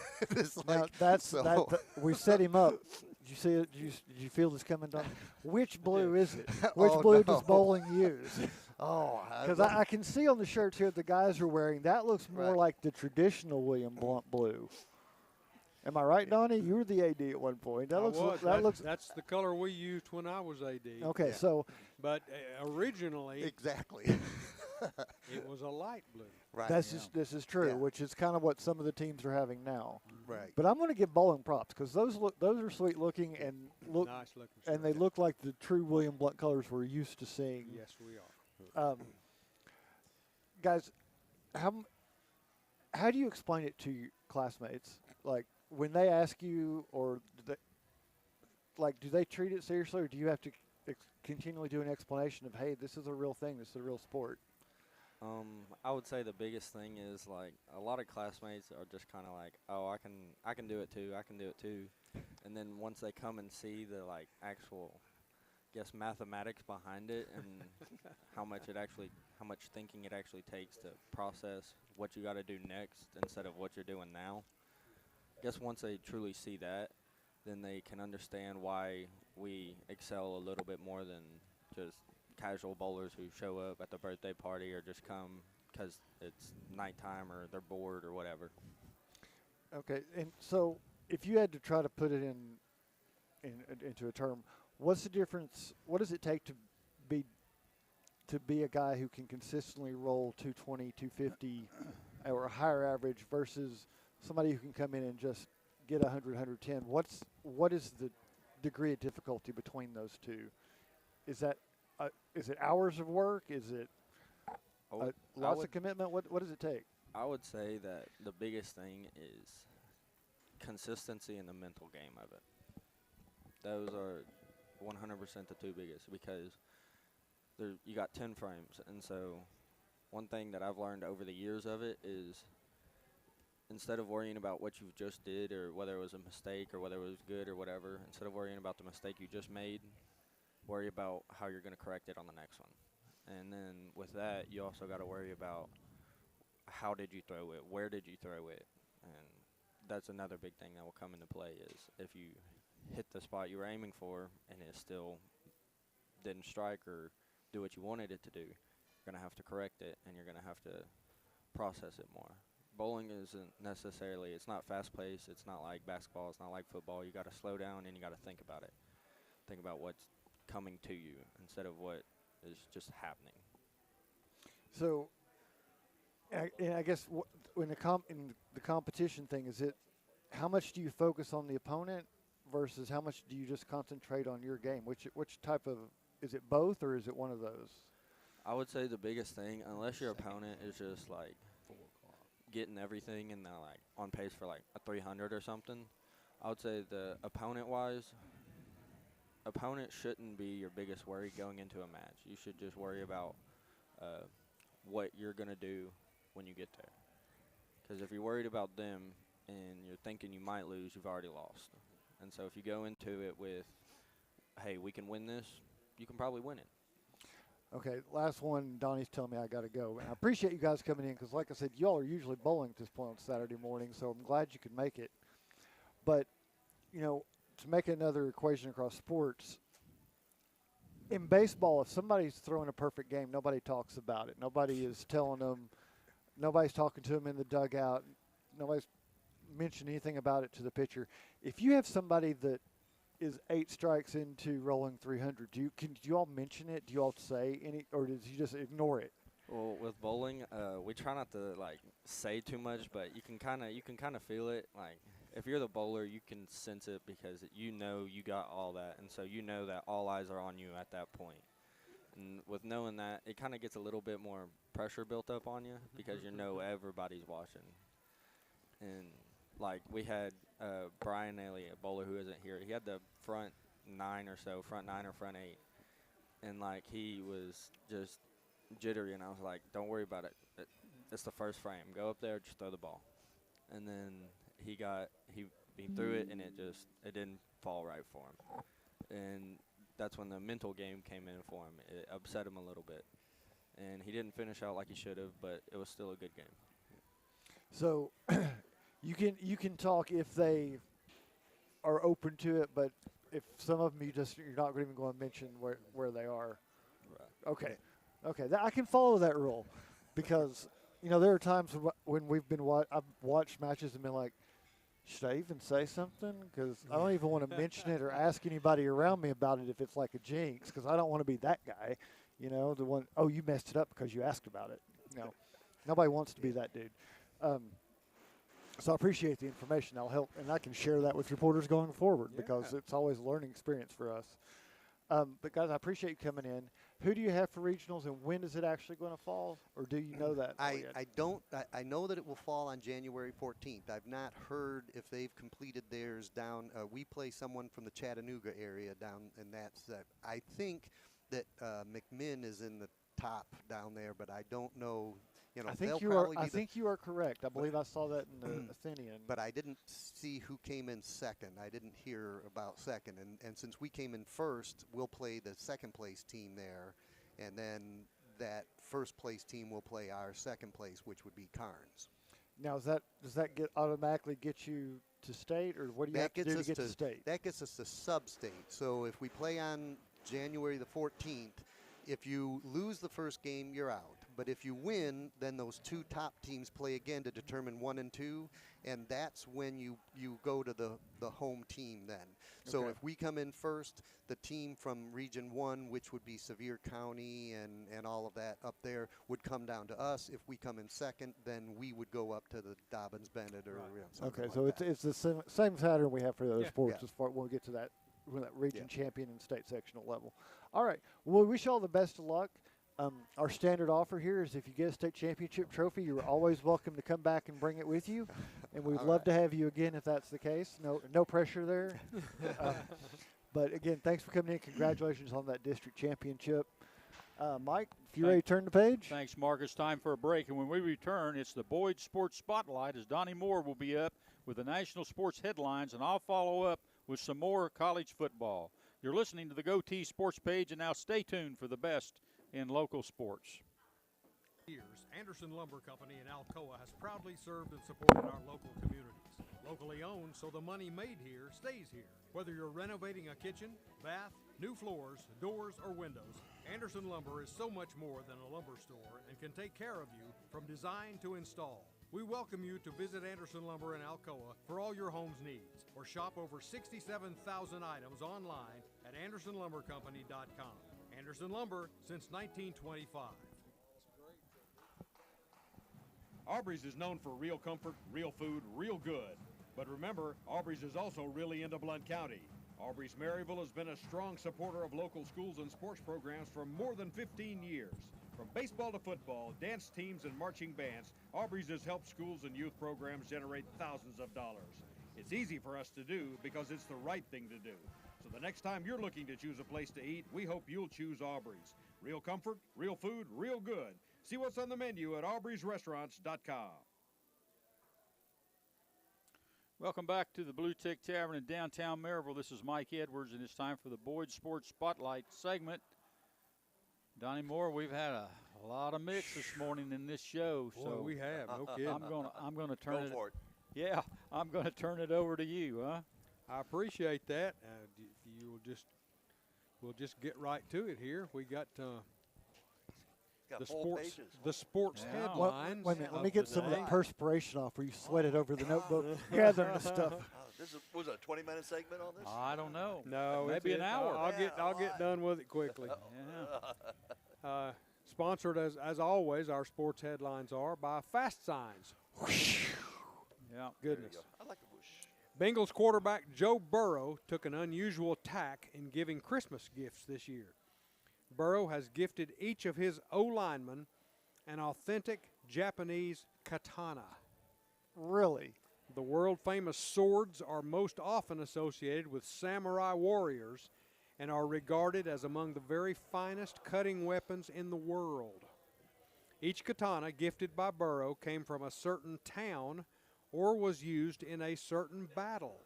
Now, we set him up. Did you see it? Did you feel this coming down? Which blue is it? Which blue does bowling use? Because I can see on the shirts here the guys are wearing, that looks more like the traditional William Blount blue. Am I right, Donnie? You were the AD at one point. That I looks. was. That looks. That's the color we used when I was AD. Okay, Yeah. so But originally, Exactly. it was a light blue. Right. this is true, Yeah. which is kind of what some of the teams are having now. Right. But I'm going to give bowling props because those are sweet looking and look Nice looking. and they shirt. look like the true William Blunt colors we're used to seeing. Yes, we are. Guys, how do you explain it to your classmates? Like when they ask you, or do they treat it seriously, or do you have to continually do an explanation of, hey, this is a real thing, this is a real sport? I would say the biggest thing is like a lot of classmates are just kind of like, oh, I can do it too, I can do it too, and then once they come and see the like actual, mathematics behind it and how much thinking it actually takes to process what you got to do next instead of what you're doing now. Once they truly see that, then they can understand why we excel a little bit more than just casual bowlers who show up at the birthday party or just come because it's nighttime or they're bored or whatever. Okay, and so if you had to try to put it into a term, what's the difference? What does it take to be a guy who can consistently roll 220, 250, or a higher average versus somebody who can come in and just get 100, 110? What is the degree of difficulty between those two? Is it hours of work? Is it lots of commitment? What does it take? I would say that the biggest thing is consistency in the mental game of it. Those are 100% the two biggest because you got 10 frames. And so one thing that I've learned over the years of it is instead of worrying about what you just did or whether it was a mistake or whether it was good or whatever, instead of worrying about the mistake you just made, worry about how you're going to correct it on the next one. And then with that, you also got to worry about how did you throw it, where did you throw it, and that's another big thing that will come into play is if you hit the spot you were aiming for and it still didn't strike or do what you wanted it to do, you're going to have to correct it and you're going to have to process it more. Bowling isn't necessarily, it's not fast-paced, it's not like basketball, it's not like football. You got to slow down and you got to think about it. Think about what's coming to you instead of what is just happening. So, and I guess in the competition thing, is it how much do you focus on the opponent versus how much do you just concentrate on your game? Which type of, is it both or is it one of those? I would say the biggest thing, unless your opponent is just like getting everything and they're like on pace for like a 300 or something, I would say the opponent shouldn't be your biggest worry going into a match. You should just worry about what you're going to do when you get there. Because if you're worried about them and you're thinking you might lose, you've already lost. And so if you go into it with, hey, we can win this, you can probably win it. Okay, last one. Donnie's telling me I got to go. And I appreciate you guys coming in because, like I said, y'all are usually bowling at this point on Saturday morning, so I'm glad you could make it. But, to make another equation across sports, in baseball, if somebody's throwing a perfect game, nobody talks about it. Nobody is telling them. Nobody's talking to them in the dugout. Nobody's mentioning anything about it to the pitcher. If you have somebody that is 8 strikes into rolling 300, do you all mention it? Do you all say any, or did you just ignore it? Well, with bowling, we try not to like say too much, but you can kind of feel it. Like if you're the bowler, you can sense it because you got all that, and so you know that all eyes are on you at that point. And with knowing that, it kind of gets a little bit more pressure built up on you because everybody's watching. And like we had Brian Ailey, a bowler who isn't here. He had the front 9 or front 8, and like he was just jittery, and I was like, "Don't worry about it. It's the first frame. Go up there, just throw the ball." And then he threw it, and it didn't fall right for him. And that's when the mental game came in for him. It upset him a little bit, and he didn't finish out like he should have, but it was still a good game. So you can talk if they are open to it, but if some of them you're not even going to mention where they are. Right. Okay, I can follow that rule because there are times when I've watched matches and been like, Should I even say something? Because I don't even want to mention it or ask anybody around me about it if it's like a jinx, because I don't want to be that guy, the one, oh, you messed it up because you asked about it. No, nobody wants to be that dude. So I appreciate the information. That'll help, and I can share that with reporters going forward because it's always a learning experience for us. But, guys, I appreciate you coming in. Who do you have for regionals, and when is it actually going to fall, or do you know that? I don't. I know that it will fall on January 14th. I've not heard if they've completed theirs down. We play someone from the Chattanooga area down, and that's I think that McMinn is in the top down there, but I don't know. I think you are correct. I believe I saw that in the Athenian. But I didn't see who came in second. I didn't hear about second. And since we came in first, we'll play the second place team there. And then that first place team will play our second place, which would be Carnes. Now, does that automatically get you to state, or what do you have to do to get to state? That gets us to sub-state. So if we play on January the 14th, if you lose the first game, you're out. But if you win, then those two top teams play again to determine 1 and 2, and that's when you go to the home team then. So if we come in first, the team from Region 1, which would be Sevier County and all of that up there, would come down to us. If we come in second, then we would go up to the Dobbins-Bennett or something so like that. it's the same pattern we have for the other sports as far when we get to that region champion and state sectional level. All right. Well, we wish you all the best of luck. Our standard offer here is if you get a state championship trophy, you're always welcome to come back and bring it with you. And we'd love to have you again if that's the case. No pressure there. But, again, thanks for coming in. Congratulations on that district championship. Mike, if you're ready to turn the page. Thanks, Mark. It's time for a break. And when we return, it's the Boyd Sports Spotlight as Donnie Moore will be up with the national sports headlines, and I'll follow up with some more college football. You're listening to the GoTeez Sports page, and now stay tuned for the best in local sports. Years, Anderson Lumber Company in Alcoa has proudly served and supported our local communities. Locally owned, so the money made here stays here. Whether you're renovating a kitchen, bath, new floors, doors, or windows, Anderson Lumber is so much more than a lumber store and can take care of you from design to install. We welcome you to visit Anderson Lumber in Alcoa for all your home's needs, or shop over 67,000 items online at AndersonLumberCompany.com. Anderson Lumber since 1925. Aubrey's is known for real comfort, real food, real good. But remember, Aubrey's is also really into Blount County. Aubrey's Maryville has been a strong supporter of local schools and sports programs for more than 15 years. From baseball to football, dance teams, and marching bands, Aubrey's has helped schools and youth programs generate thousands of dollars. It's easy for us to do because it's the right thing to do. So the next time you're looking to choose a place to eat, we hope you'll choose Aubrey's. Real comfort, real food, real good. See what's on the menu at aubreysrestaurants.com. Welcome back to the Bluetick Tavern in downtown Maryville. This is Mike Edwards, and it's time for the Boyd Sports Spotlight segment. Donnie Moore, we've had a lot of mix this morning in this show. Boy, we have. No kidding. I'm going to turn Go it. for it. Yeah, I'm going to turn it over to you, huh? I appreciate that. We'll just get right to it here. We got the sports headlines. Wait a minute. Let me get some of that perspiration off where you sweated over the notebook gathering the stuff. Was it a 20-minute segment on this? I don't know. No, maybe an hour. I'll get done with it quickly. Sponsored as always, our sports headlines are by Fast Signs. Yeah, goodness. I like a whoosh. Bengals quarterback Joe Burrow took an unusual tack in giving Christmas gifts this year. Burrow has gifted each of his O-linemen an authentic Japanese katana. Really? The world-famous swords are most often associated with samurai warriors and are regarded as among the very finest cutting weapons in the world. Each katana gifted by Burrow came from a certain town or was used in a certain battle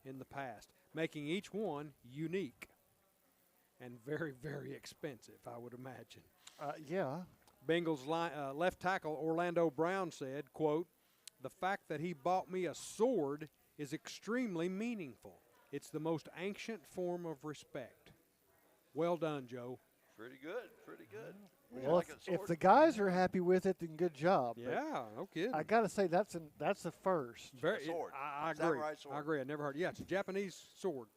in the past, making each one unique and very, very expensive, I would imagine. Yeah. Bengals left tackle Orlando Brown said, quote, "The fact that he bought me a sword is extremely meaningful. It's the most ancient form of respect." Well done, Joe. Pretty good. Pretty good. Well, if the guys are happy with it, then good job. But Yeah, no kidding. I got to say that's a first. Very, sword. I agree. Samurai sword. I agree. I never heard. Yeah, it's a Japanese sword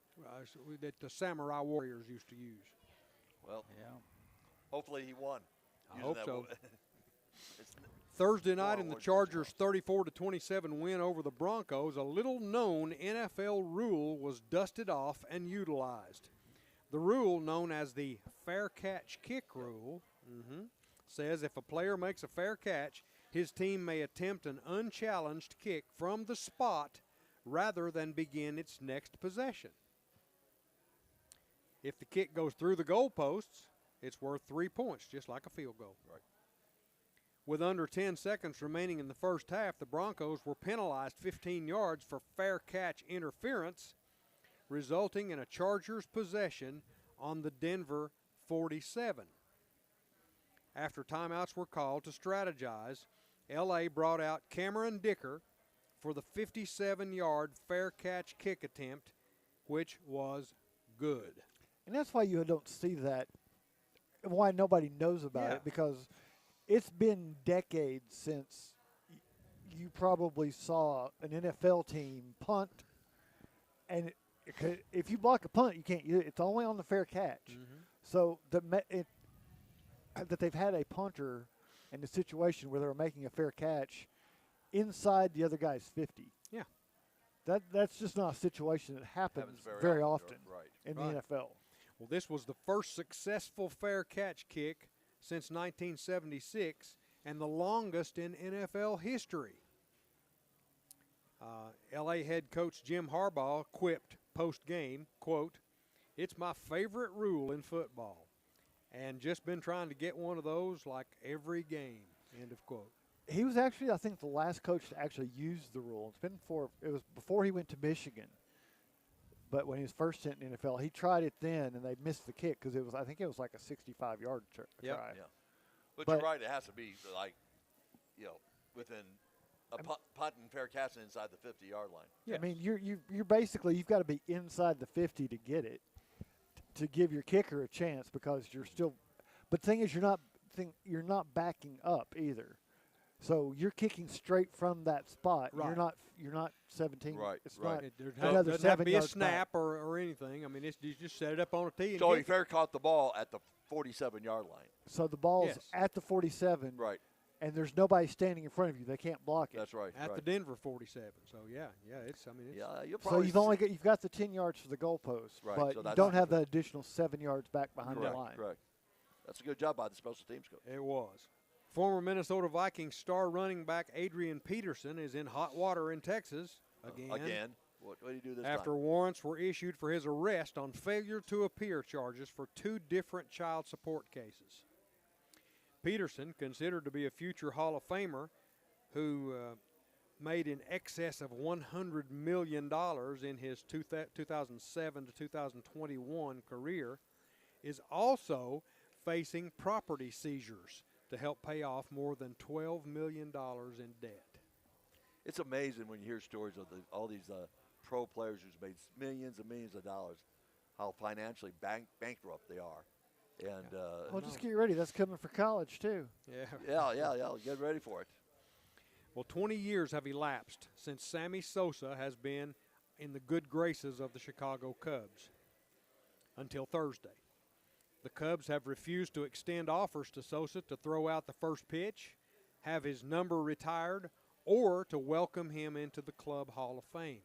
that the samurai warriors used to use. Well, Yeah. hopefully he won. I using hope that so. It's Thursday night in the awards Chargers' 34-27 win over the Broncos, a little-known NFL rule was dusted off and utilized. The rule, known as the fair catch kick rule, says if a player makes a fair catch, his team may attempt an unchallenged kick from the spot rather than begin its next possession. If the kick goes through the goalposts, it's worth 3 points, just like a field goal. Right. With under 10 seconds remaining in the first half, the Broncos were penalized 15 yards for fair catch interference, resulting in a Chargers possession on the Denver 47. After timeouts were called to strategize, L.A. brought out Cameron Dicker for the 57-yard fair catch kick attempt, which was good. And that's why you don't see that, why nobody knows about it, because it's been decades since you probably saw an NFL team punt, and if you block a punt, you can't. It's only on the fair catch. So that they've had a punter in a situation where they're making a fair catch inside the other guy's 50. Yeah, that's just not a situation that happens very often in the NFL. Well, this was the first successful fair catch kick since 1976 and the longest in NFL history. L.A. head coach Jim Harbaugh quipped post-game, quote, "It's my favorite rule in football, and just been trying to get one of those like every game," end of quote. He was actually, I think, the last coach to actually use the rule. It was before he went to Michigan. But when he was first sent in the NFL, he tried it then, and they missed the kick because I think it was like a 65-yard try. Yeah. But you're right. It has to be like, within a punt and fair catch inside the 50-yard line. Yes. I mean, you're basically you've got to be inside the 50 to get it, to give your kicker a chance because you're still. But the thing is, you're not backing up either. So you're kicking straight from that spot. Right. You're not 17. Right. It's right. not another doesn't have to 7 be a yards snap back. or anything. I mean, you just set it up on a tee. And So he kick fair caught the ball at the 47-yard line. So the ball's at the 47. Right. And there's nobody standing in front of you. They can't block it. That's right. at the Denver 47. So it's. You'll So probably you've got the 10 yards for the goalpost, Right, but so you that's don't have that additional 7 yards back behind the line. Correct. That's a good job by the special teams coach. It was. Former Minnesota Vikings star running back Adrian Peterson is in hot water in Texas again. What did he do this after time? warrants were issued for his arrest on failure to appear charges for 2 different child support cases. Peterson, considered to be a future Hall of Famer who made in excess of $100 million in his 2007 to 2021 career, is also facing property seizures to help pay off more than $12 million in debt. It's amazing when you hear stories of all these pro players who's made millions and millions of dollars, how financially bankrupt they are. And well, just get ready. That's coming for college too. Yeah. Get ready for it. Well, 20 years have elapsed since Sammy Sosa has been in the good graces of the Chicago Cubs until Thursday. The Cubs have refused to extend offers to Sosa to throw out the first pitch, have his number retired, or to welcome him into the Club Hall of Fame.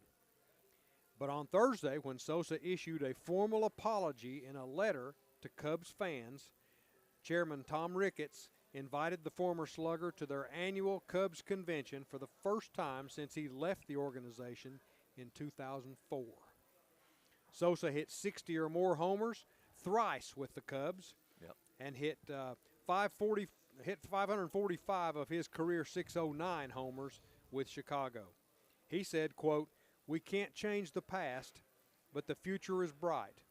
But on Thursday, when Sosa issued a formal apology in a letter to Cubs fans, Chairman Tom Ricketts invited the former slugger to their annual Cubs convention for the first time since he left the organization in 2004. Sosa hit 60 or more homers thrice with the Cubs and hit 545 of his career 609 homers with Chicago. He said, quote, "We can't change the past, but the future is bright.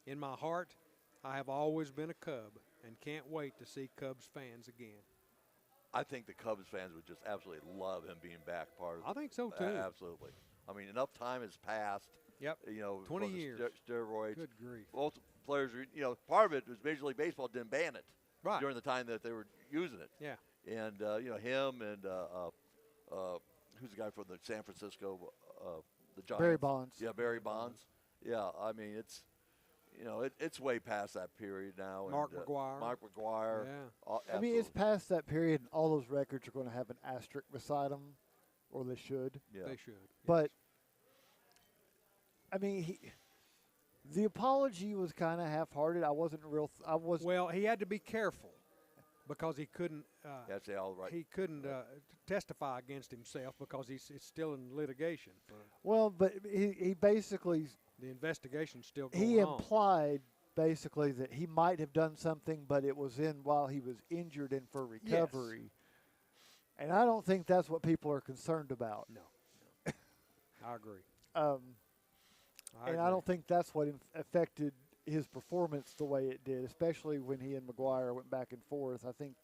In my heart, I have always been a Cub and can't wait to see Cubs fans again." I think the Cubs fans would just absolutely love him being back part of I think so, too. Absolutely. I mean, enough time has passed. Yep. 20 20 years. Steroids. Good grief. players are, part of it was Major League Baseball didn't ban it Right. during the time that they were using it. Yeah. And him and who's the guy from the San Francisco, the Giants? Barry Bonds. Yeah, Barry Bonds. Yeah, I mean it's, it's way past that period now. Mark and, McGwire. Mark McGuire. Yeah. I mean, it's past that period, and all those records are going to have an asterisk beside them, or they should. Yeah. They should. But I mean, the apology was kind of half-hearted. I wasn't real. I was. Well, he had to be careful because he couldn't. That's all right. He couldn't testify against himself because it's still in litigation. Well, but he basically The investigation's still going he on. implied basically that he might have done something, but it was in while he was injured and for recovery. And I don't think that's what people are concerned about. No. I agree. And I don't think that's what affected his performance the way it did, especially when he and McGuire went back and forth. I think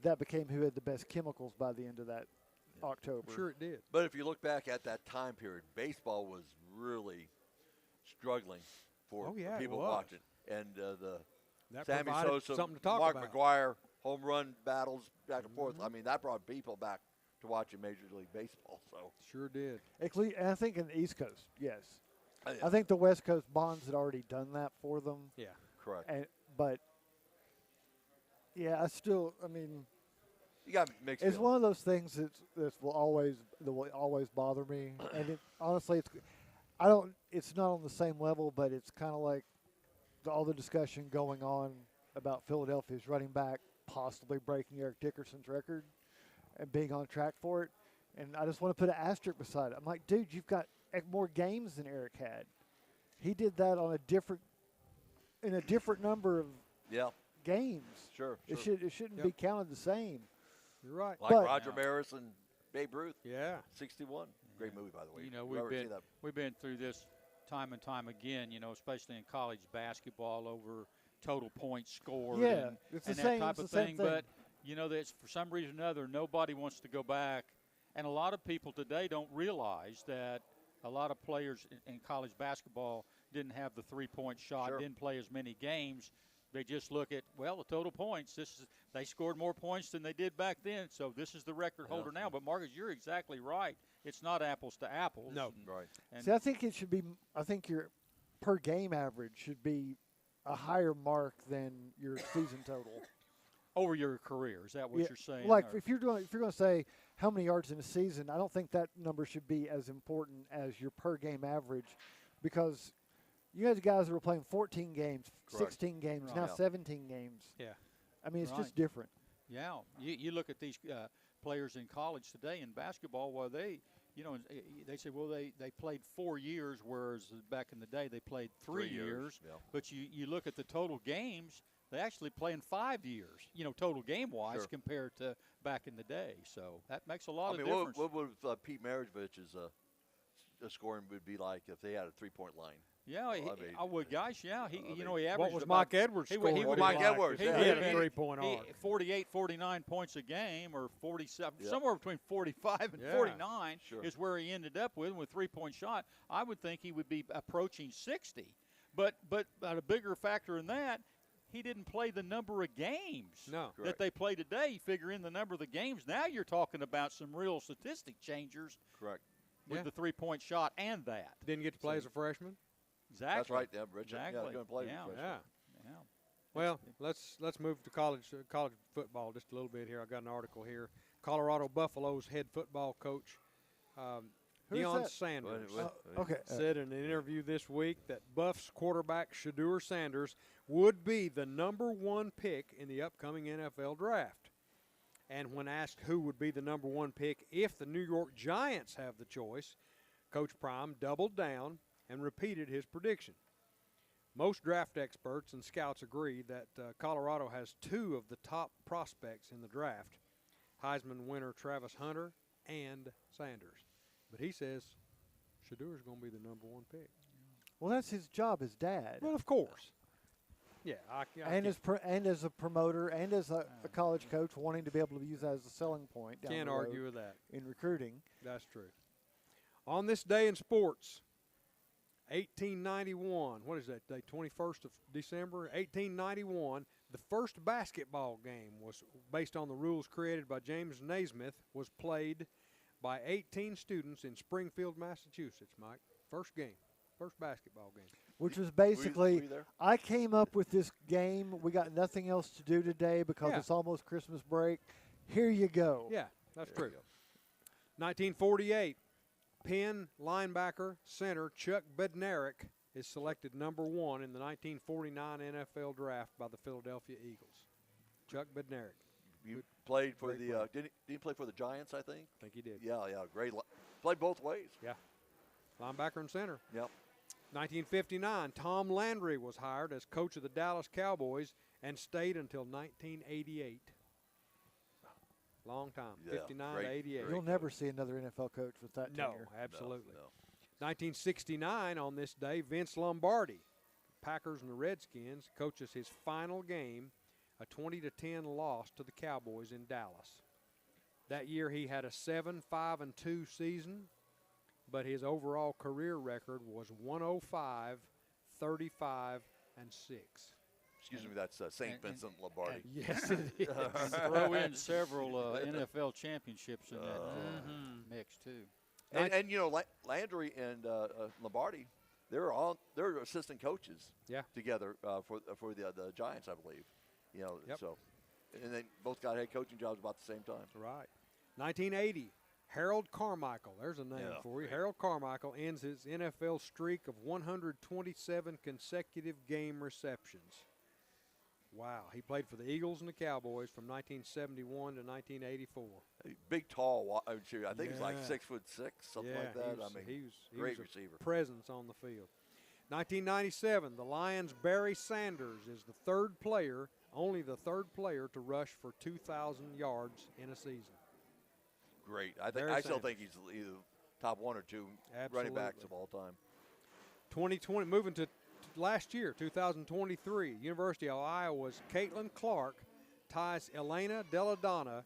that became who had the best chemicals by the end of that October. Sure it did. But if you look back at that time period, baseball was really struggling for it people was. watching. And That Sammy provided Sosa, something to talk Mark about. McGuire, home run battles back and forth. I mean, that brought people back to watching Major League Baseball. So Sure did. And I think in the East Coast, yes. yeah, I think the West Coast Bonds had already done that for them. Yeah. correct. But yeah, I mean, You got mixed. it's feelings. one of those things that will always bother me. And honestly, it's not on the same level, but it's kind of like all the discussion going on about Philadelphia's running back possibly breaking Eric Dickerson's record and being on track for it. And I just want to put an asterisk beside it. I'm like, dude, you've got more games than Eric had. He did that on in a different number of games. Sure. It shouldn't be counted the same. You're right. Like Roger Maris and Babe Ruth. Yeah. 61. Great movie, by the way. We've been through this time and time again, especially in college basketball over total points scored and that type of thing. But, that's for some reason or another, nobody wants to go back. And a lot of people today don't realize that a lot of players in college basketball didn't have the three-point shot, didn't play as many games. They just look at, the total points. They scored more points than they did back then, so this is the record holder now. But, Marcus, you're exactly right. It's not apples to apples. No. Right. See, I think it should be – I think your per game average should be a higher mark than your season total. Over your career, is that what you're saying? Like if you're going to say how many yards in a season, I don't think that number should be as important as your per game average, because you had guys that were playing 14 games, 16 games, now 17 games. Yeah. I mean, it's just different. Yeah. You look at these players in college today in basketball, they say, they played 4 years, whereas back in the day they played 3 years. Yeah. But you look at the total games, they actually play in 5 years, total game-wise compared to back in the day. So that makes a lot of difference. What would Pete Maravich's scoring would be like if they had a three-point line? Yeah, he averaged. What was Mike Edwards scoring? Mike Edwards, he had a three-point arc. 48, 49 points a game, or 47, somewhere between 45 and 49 is where he ended up with three-point shot. I would think he would be approaching 60. But a bigger factor in that, he didn't play the number of games that they play today. You figure in the number of the games. Now you're talking about some real statistic changers. Correct. With the three-point shot and that. Didn't get to play as a freshman? Exactly. That's right, Richard. Exactly. Yeah, going to play Well, let's move to college football just a little bit here. I got an article here. Colorado Buffaloes head football coach Deion Sanders said in an interview this week that Buffs quarterback Shedeur Sanders would be the number one pick in the upcoming NFL draft. And when asked who would be the number one pick if the New York Giants have the choice, Coach Prime doubled down and repeated his prediction. Most draft experts and scouts agree that Colorado has two of the top prospects in the draft, Heisman winner Travis Hunter and Sanders. But he says Shedeur's going to be the number one pick. Well, that's his job as dad. Well, of course. Yeah, and as a promoter and as a college coach, wanting to be able to use that as a selling point. Can't argue with that in recruiting. That's true. On this day in sports, 1891. What is that day? 21st of December. 1891. The first basketball game was based on the rules created by James Naismith. Was played by 18 students in Springfield, Massachusetts. Mike, first game, first basketball game. Which was Were basically, you there? I came up with this game. We got nothing else to do today because Yeah. it's almost Christmas break. Here you go. Yeah, that's There you true. 1948. Penn linebacker center Chuck Bednarik is selected #1 in the 1949 NFL draft by the Philadelphia Eagles. Chuck Bednarik. You played for great the player. didn't he play for the Giants? I think. I think he did. Yeah, great. Played both ways. Yeah. Linebacker and center. Yep. 1959, Tom Landry was hired as coach of the Dallas Cowboys and stayed until 1988. Long time, Yeah, 59 to great, 88. great. You'll never see another NFL coach with that No, tenure. absolutely. No. 1969, on this day, Vince Lombardi, Packers and the Redskins, coaches his final game, a 20-10 loss to the Cowboys in Dallas. That year he had a 7-5-2 season, but his overall career record was 105, 35, and 6. Excuse me, that's St. and- Vincent Lombardi. Yes, it is. And throw in several NFL championships in that mix too. And you know, Landry and Lombardi, they're assistant coaches. Yeah. Together for the Giants, I believe. You know, Yep. so, and they both got head coaching jobs about the same time. Right. 1980, Harold Carmichael. There's a name Yeah, for you. great. Harold Carmichael ends his NFL streak of 127 consecutive game receptions. Wow. He played for the Eagles and the Cowboys from 1971 to 1984. Big, tall. I think he's like Yeah. 6'6", something like that. He was great a receiver. presence on the field. 1997, the Lions' Barry Sanders is only the third player to rush for 2,000 yards in a season. Great. I Barry still Sanders. think he's either top 1 or 2 running backs of all time. 2020, moving to last year, 2023, University of Iowa's Caitlin Clark ties Elena Deladonna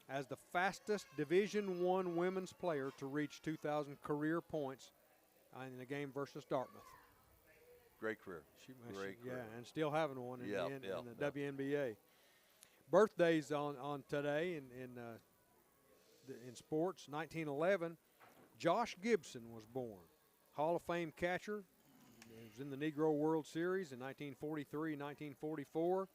as the fastest Division I women's player to reach 2,000 career points in the game versus Dartmouth. Great career. Great Yeah, career. and still having one in Yeah, the, yeah, in the yeah. WNBA. Birthdays on today in sports. 1911, Josh Gibson was born. Hall of Fame catcher. He was in the Negro World Series in 1943, 1944.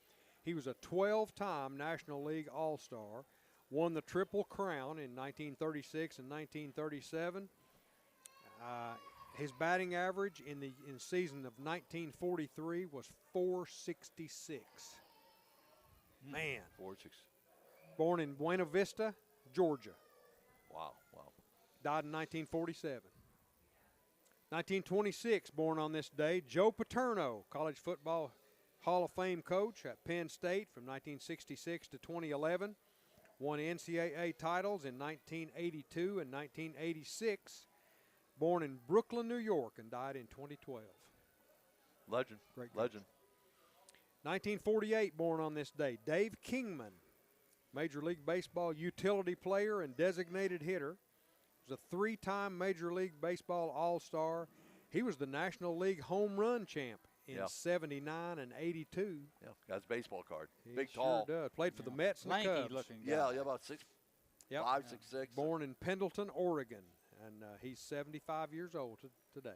He was a 12-time National League All-Star. Won the Triple Crown in 1936 and 1937. His batting average in the season of 1943 was .466. Man. 4-6. Born in Buena Vista, Georgia. Wow. Died in 1947. 1926, born on this day, Joe Paterno, college football Hall of Fame coach at Penn State from 1966 to 2011. Won NCAA titles in 1982 and 1986. Born in Brooklyn, New York, and died in 2012. Legend. Great coach. Legend. 1948, born on this day, Dave Kingman, Major League Baseball utility player and designated hitter. Was a 3-time Major League Baseball All-Star. He was the National League home run champ in 79 and 82. Yeah, got his baseball card. He Big, sure tall. does. Played for the Mets and the Lanky Cubs. looking guy. Yeah, about 6'5", Yep. 6'6". Born in Pendleton, Oregon, and he's 75 years old today.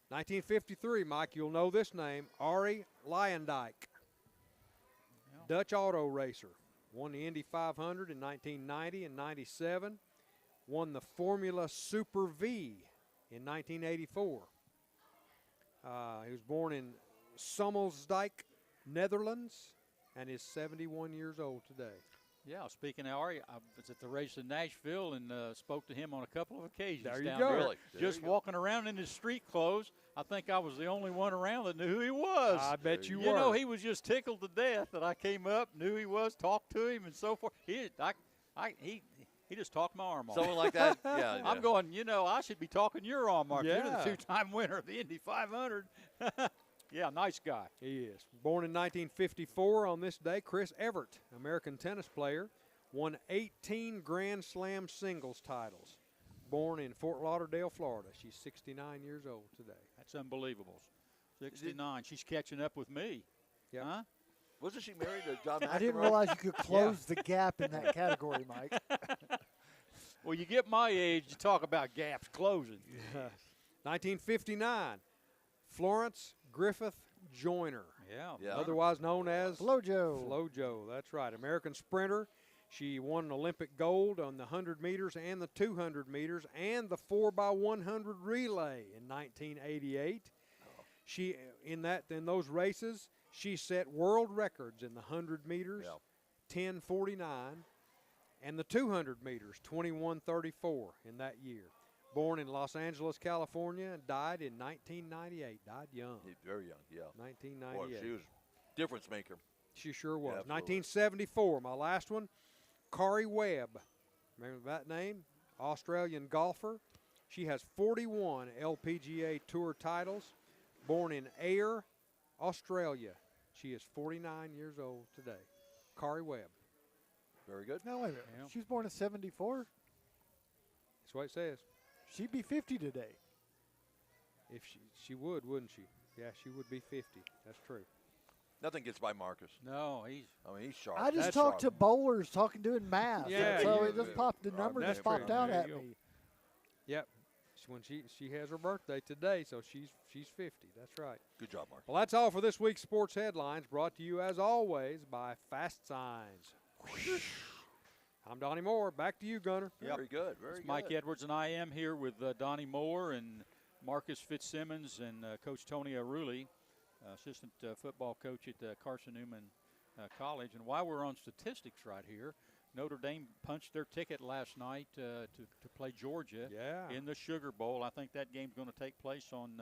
1953, Mike, you'll know this name, Arie Luyendyk, Dutch auto racer. Won the Indy 500 in 1990 and 97. Won the Formula Super V in 1984. He was born in Sommelsdijk, Netherlands, and is 71 years old today. Yeah, speaking of Ari, I was at the race in Nashville and spoke to him on a couple of occasions. There you down go. there. Really? There Just you go. walking around in his street clothes. I think I was the only one around that knew who he was. I bet you were. You know, he was just tickled to death that I came up, knew he was, talked to him, and so forth. He just talked my arm off. Someone like that. Yeah. I'm going, I should be talking your arm off. You're Yeah. the 2-time winner of the Indy 500. Yeah, nice guy. He is. Born in 1954 on this day, Chris Evert, American tennis player, won 18 Grand Slam singles titles. born in Fort Lauderdale, Florida. She's 69 years old today. That's unbelievable. 69. She's catching up with me. Yep. Huh? Wasn't she married to John McEnroe? I didn't realize you could close the gap in that category, Mike. Well, you get my age, you talk about gaps closing. 1959, Florence Griffith Joyner. Yeah. Otherwise known as Flojo. Flojo, that's right. American sprinter. She won an Olympic gold on the 100 meters and the 200 meters and the 4x100 relay in 1988. She in those races, she set world records in the 100 meters, 10:49, and the 200 meters, 21:34 in that year. Born in Los Angeles, California, and died in 1998. Died young. Very young, yeah. 1998. Boy, she was a difference maker. She sure was. Yeah, 1974, my last one, Kari Webb. Remember that name? Australian golfer. She has 41 LPGA Tour titles. Born in Ayr, Australia. She is 49 years old today. Kari Webb. Very good. No, wait a minute. Yeah. She was born in 74. That's what it says. She'd be 50 today. If she would, wouldn't she? Yeah, she would be 50. That's true. Nothing gets by Marcus. No, he's sharp. I just That's talked to sharp. bowlers doing math. Yeah, so you- it just popped, the number that's just popped true. out There at you go. me. Yep. When she has her birthday today, so she's 50. That's right. Good job, Mark. Well, that's all for this week's sports headlines, brought to you as always by Fast Signs. I'm Donnie Moore. Back to you, Gunner. Very good. Very good. Mike Edwards and I am here with Donnie Moore and Marcus Fitzsimmons and Coach Tony Aruli, assistant football coach at Carson Newman College. And while we're on statistics right here, Notre Dame punched their ticket last night to play Georgia in the Sugar Bowl. I think that game's going to take place on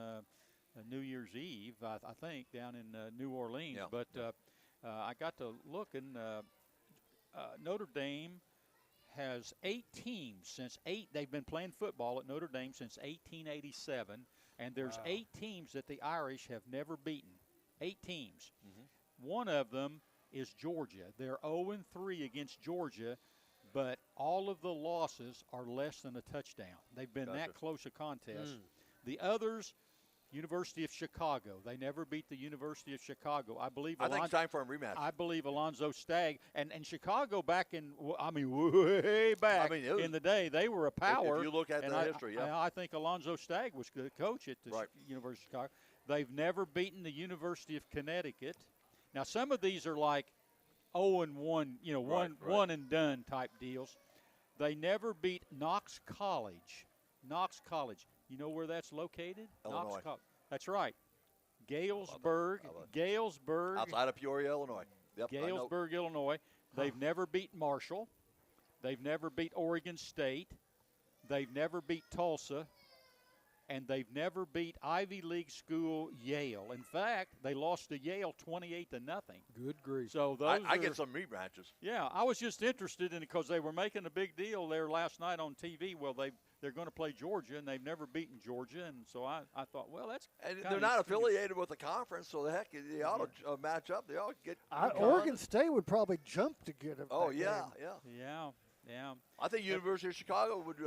New Year's Eve, I think, down in New Orleans. Yeah. But I got to look, and Notre Dame has 8 teams they've been playing football at Notre Dame since 1887, and there's 8 teams that the Irish have never beaten. 8 teams. One of them is Georgia. They're 0-3 against Georgia, but all of the losses are less than a touchdown. They've been that close a contest. The others, University of Chicago. They never beat the University of Chicago. I think it's time for a rematch. I believe Alonzo Stagg and Chicago back in, way back in the day, they were a power. If you look at the history, I think Alonzo Stagg was the coach at the University of Chicago. They've never beaten the University of Connecticut. Now, some of these are like 0-1, one and done type deals. They never beat Knox College. Knox College. You know where that's located? Illinois. Knox College. That's right. Galesburg. Galesburg. Outside of Peoria, Illinois. Yep, Galesburg, Illinois. They've never beat Marshall. They've never beat Oregon State. They've never beat Tulsa. And they've never beat Ivy League school Yale. In fact, they lost to Yale 28-0. Good grief. So those I get some rematches. Yeah, I was just interested in it because they were making a big deal there last night on TV. Well, they're going to play Georgia, and they've never beaten Georgia. And so I thought, well, that's and they're not affiliated with the conference, so they ought to match up. They ought to get Oregon State would probably jump to get it. Oh, yeah. I think University of Chicago would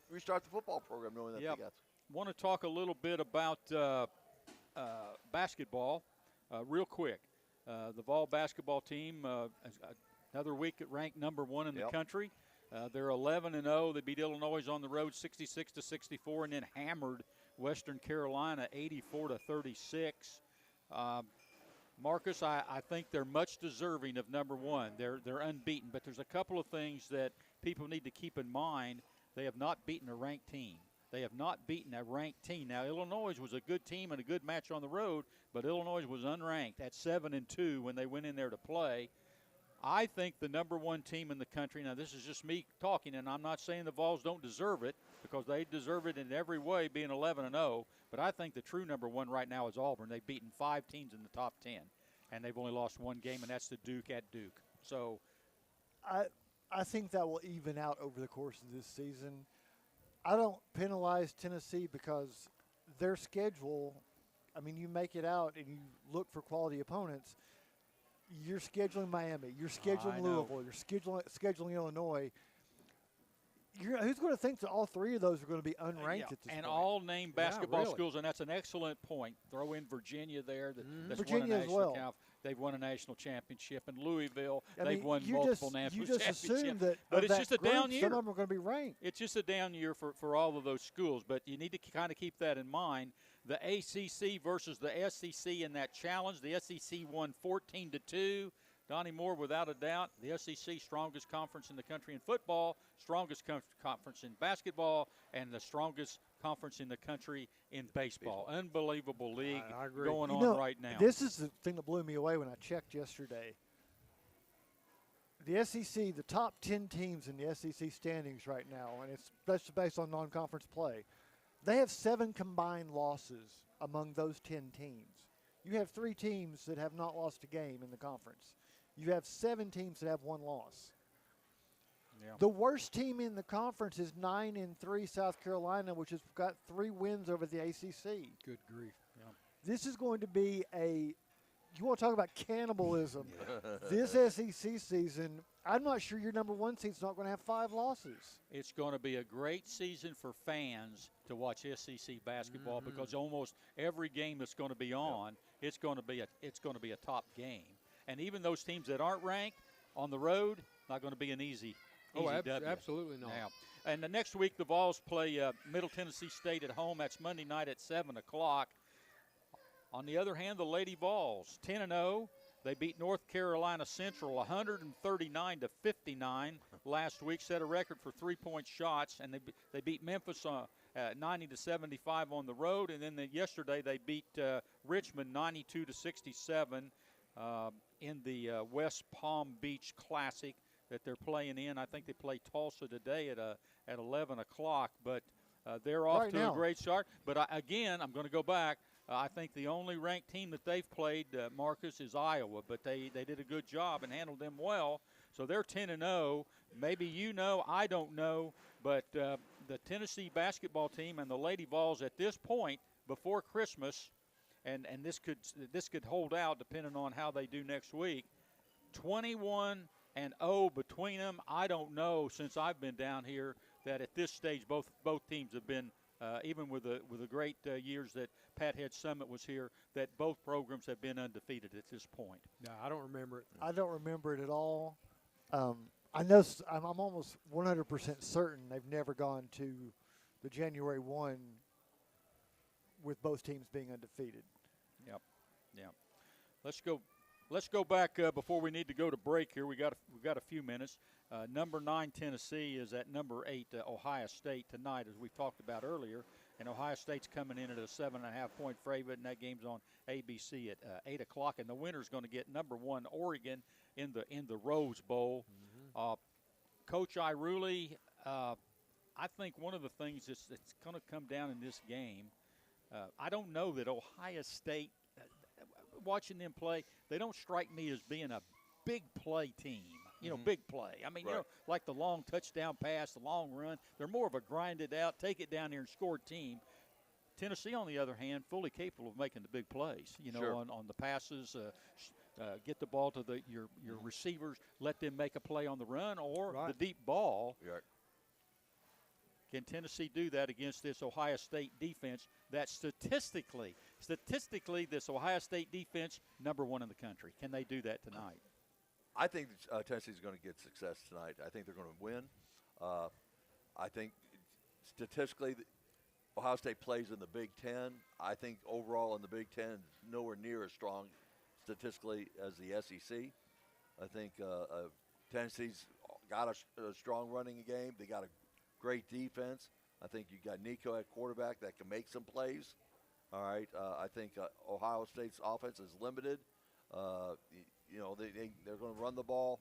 restart the football program knowing that they got. Want to talk a little bit about basketball real quick. The Vol basketball team, another week at ranked number 1 in the country. They're 11-0. They beat Illinois on the road 66-64 and then hammered Western Carolina 84-36. Marcus, I think they're much deserving of number 1. They're unbeaten, but there's a couple of things that people need to keep in mind. They have not beaten a ranked team. They have not beaten a ranked team. Now, Illinois was a good team and a good match on the road, but Illinois was unranked at 7-2 when they went in there to play. I think the number 1 team in the country, now this is just me talking, and I'm not saying the Vols don't deserve it because they deserve it in every way being 11-0, but I think the true number 1 right now is Auburn. They've beaten 5 teams in the top 10, and they've only lost 1 game, and that's the Duke at Duke. So I think that will even out over the course of this season. I don't penalize Tennessee because their schedule, I mean, you make it out and you look for quality opponents. You're scheduling Miami. You're scheduling Louisville. You're scheduling Illinois. who's going to think that all three of those are going to be unranked at this and point? all named basketball really. schools, and that's an excellent point. Throw in Virginia there. That's Virginia won a as national well. They've won a national championship, and Louisville, I they've mean, won you multiple just, national you just championships. assume that But of it's that just a group, down year. Some of them are going to be ranked. It's just a down year for all of those schools, but you need to kind of keep that in mind. The ACC versus the SEC in that challenge. The SEC won 14-2. Donnie Moore, without a doubt, the SEC strongest conference in the country in football, strongest conference in basketball, and the strongest conference in the country in baseball. Unbelievable league I agree. going You on know, right now. This is the thing that blew me away when I checked yesterday. The SEC, the top 10 teams in the SEC standings right now, and that's based on non-conference play, they have 7 combined losses among those 10 teams. You have 3 teams that have not lost a game in the conference. You have 7 teams that have 1 loss. Yeah. The worst team in the conference is 9-3 South Carolina, which has got 3 wins over the ACC. Good grief. This is going to be you want to talk about cannibalism. This SEC season, I'm not sure your number 1 seed's not going to have 5 losses. It's going to be a great season for fans to watch SEC basketball because almost every game that's going to be on, it's going to be a top game. And even those teams that aren't ranked on the road, not going to be an easy W. Absolutely not. Now, and the next week the Vols play Middle Tennessee State at home. That's Monday night at 7 o'clock. On the other hand, the Lady Vols, 10-0. They beat North Carolina Central 139-59 last week, set a record for 3-point shots, and they beat Memphis 90-75 on the road, and then yesterday they beat Richmond 92-67 in the West Palm Beach Classic that they're playing in. I think they play Tulsa today at 11 o'clock, but they're off right to now. a great start. But again, I'm going to go back. I think the only ranked team that they've played, Marcus, is Iowa, but they did a good job and handled them well. So they're 10-0. Maybe you know, I don't know, but the Tennessee basketball team and the Lady Vols at this point before Christmas, and this could hold out depending on how they do next week. 21-0 between them. I don't know since I've been down here that at this stage both teams have been. Even with the great years that Pat Head Summit was here, that both programs have been undefeated at this point. No, I don't remember it. I don't remember it at all. I know I'm almost 100% certain they've never gone to the January 1 with both teams being undefeated. Yep. Let's go back before we need to go to break here. We've got a few minutes. Number 9 Tennessee is at number 8 Ohio State tonight, as we talked about earlier. And Ohio State's coming in at a 7.5-point favorite, and that game's on ABC at 8 o'clock. And the winner's going to get number 1 Oregon in the Rose Bowl. Coach Iruli, I think one of the things that's going to come down in this game, I don't know that Ohio State, watching them play, they don't strike me as being a big play team. Big play. I mean, like the long touchdown pass, the long run. They're more of a grinded out, take it down there and score team. Tennessee, on the other hand, fully capable of making the big plays. On the passes, get the ball to your receivers, let them make a play on the run or the deep ball. Right. Can Tennessee do that against this Ohio State defense that statistically, this Ohio State defense, number 1 in the country? Can they do that tonight? I think Tennessee's going to get success tonight. I think they're going to win. I think statistically, Ohio State plays in the Big Ten. I think overall in the Big Ten, it's nowhere near as strong statistically as the SEC. I think Tennessee's got a strong running game. They got a great defense. I think you got Nico at quarterback that can make some plays. All right. I think Ohio State's offense is limited. They're going to run the ball.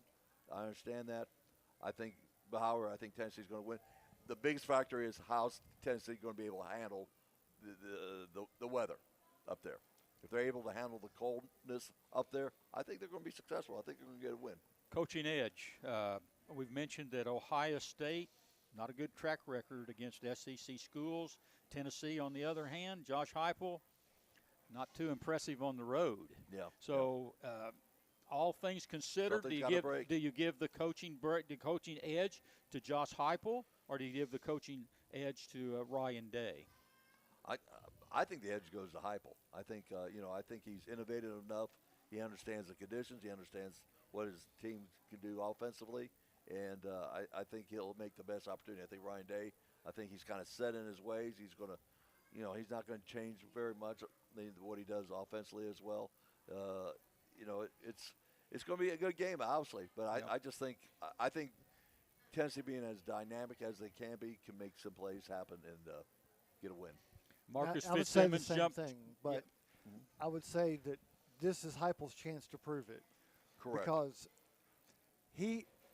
I understand that. However, I think Tennessee's going to win. The biggest factor is how Tennessee going to be able to handle the weather up there. If they're able to handle the coldness up there, I think they're going to be successful. I think they're going to get a win. Coaching edge. We've mentioned that Ohio State, not a good track record against SEC schools. Tennessee, on the other hand, Josh Heupel, not too impressive on the road. Yeah. So, all things considered, do you give the coaching edge to Josh Heupel, or do you give the coaching edge to Ryan Day? I think the edge goes to Heupel. I think I think he's innovative enough. He understands the conditions. He understands what his team can do offensively, and I think he'll make the best opportunity. I think Ryan Day. I think he's kind of set in his ways. He's going to, he's not going to change very much what he does offensively as well. It's going to be a good game, obviously, but I just think I think Tennessee, being as dynamic as they can be, can make some plays happen and get a win. Marcus I would say the Fitzsimmons same jumped. thing, but I would say that this is Heupel's chance to prove it. Correct. Because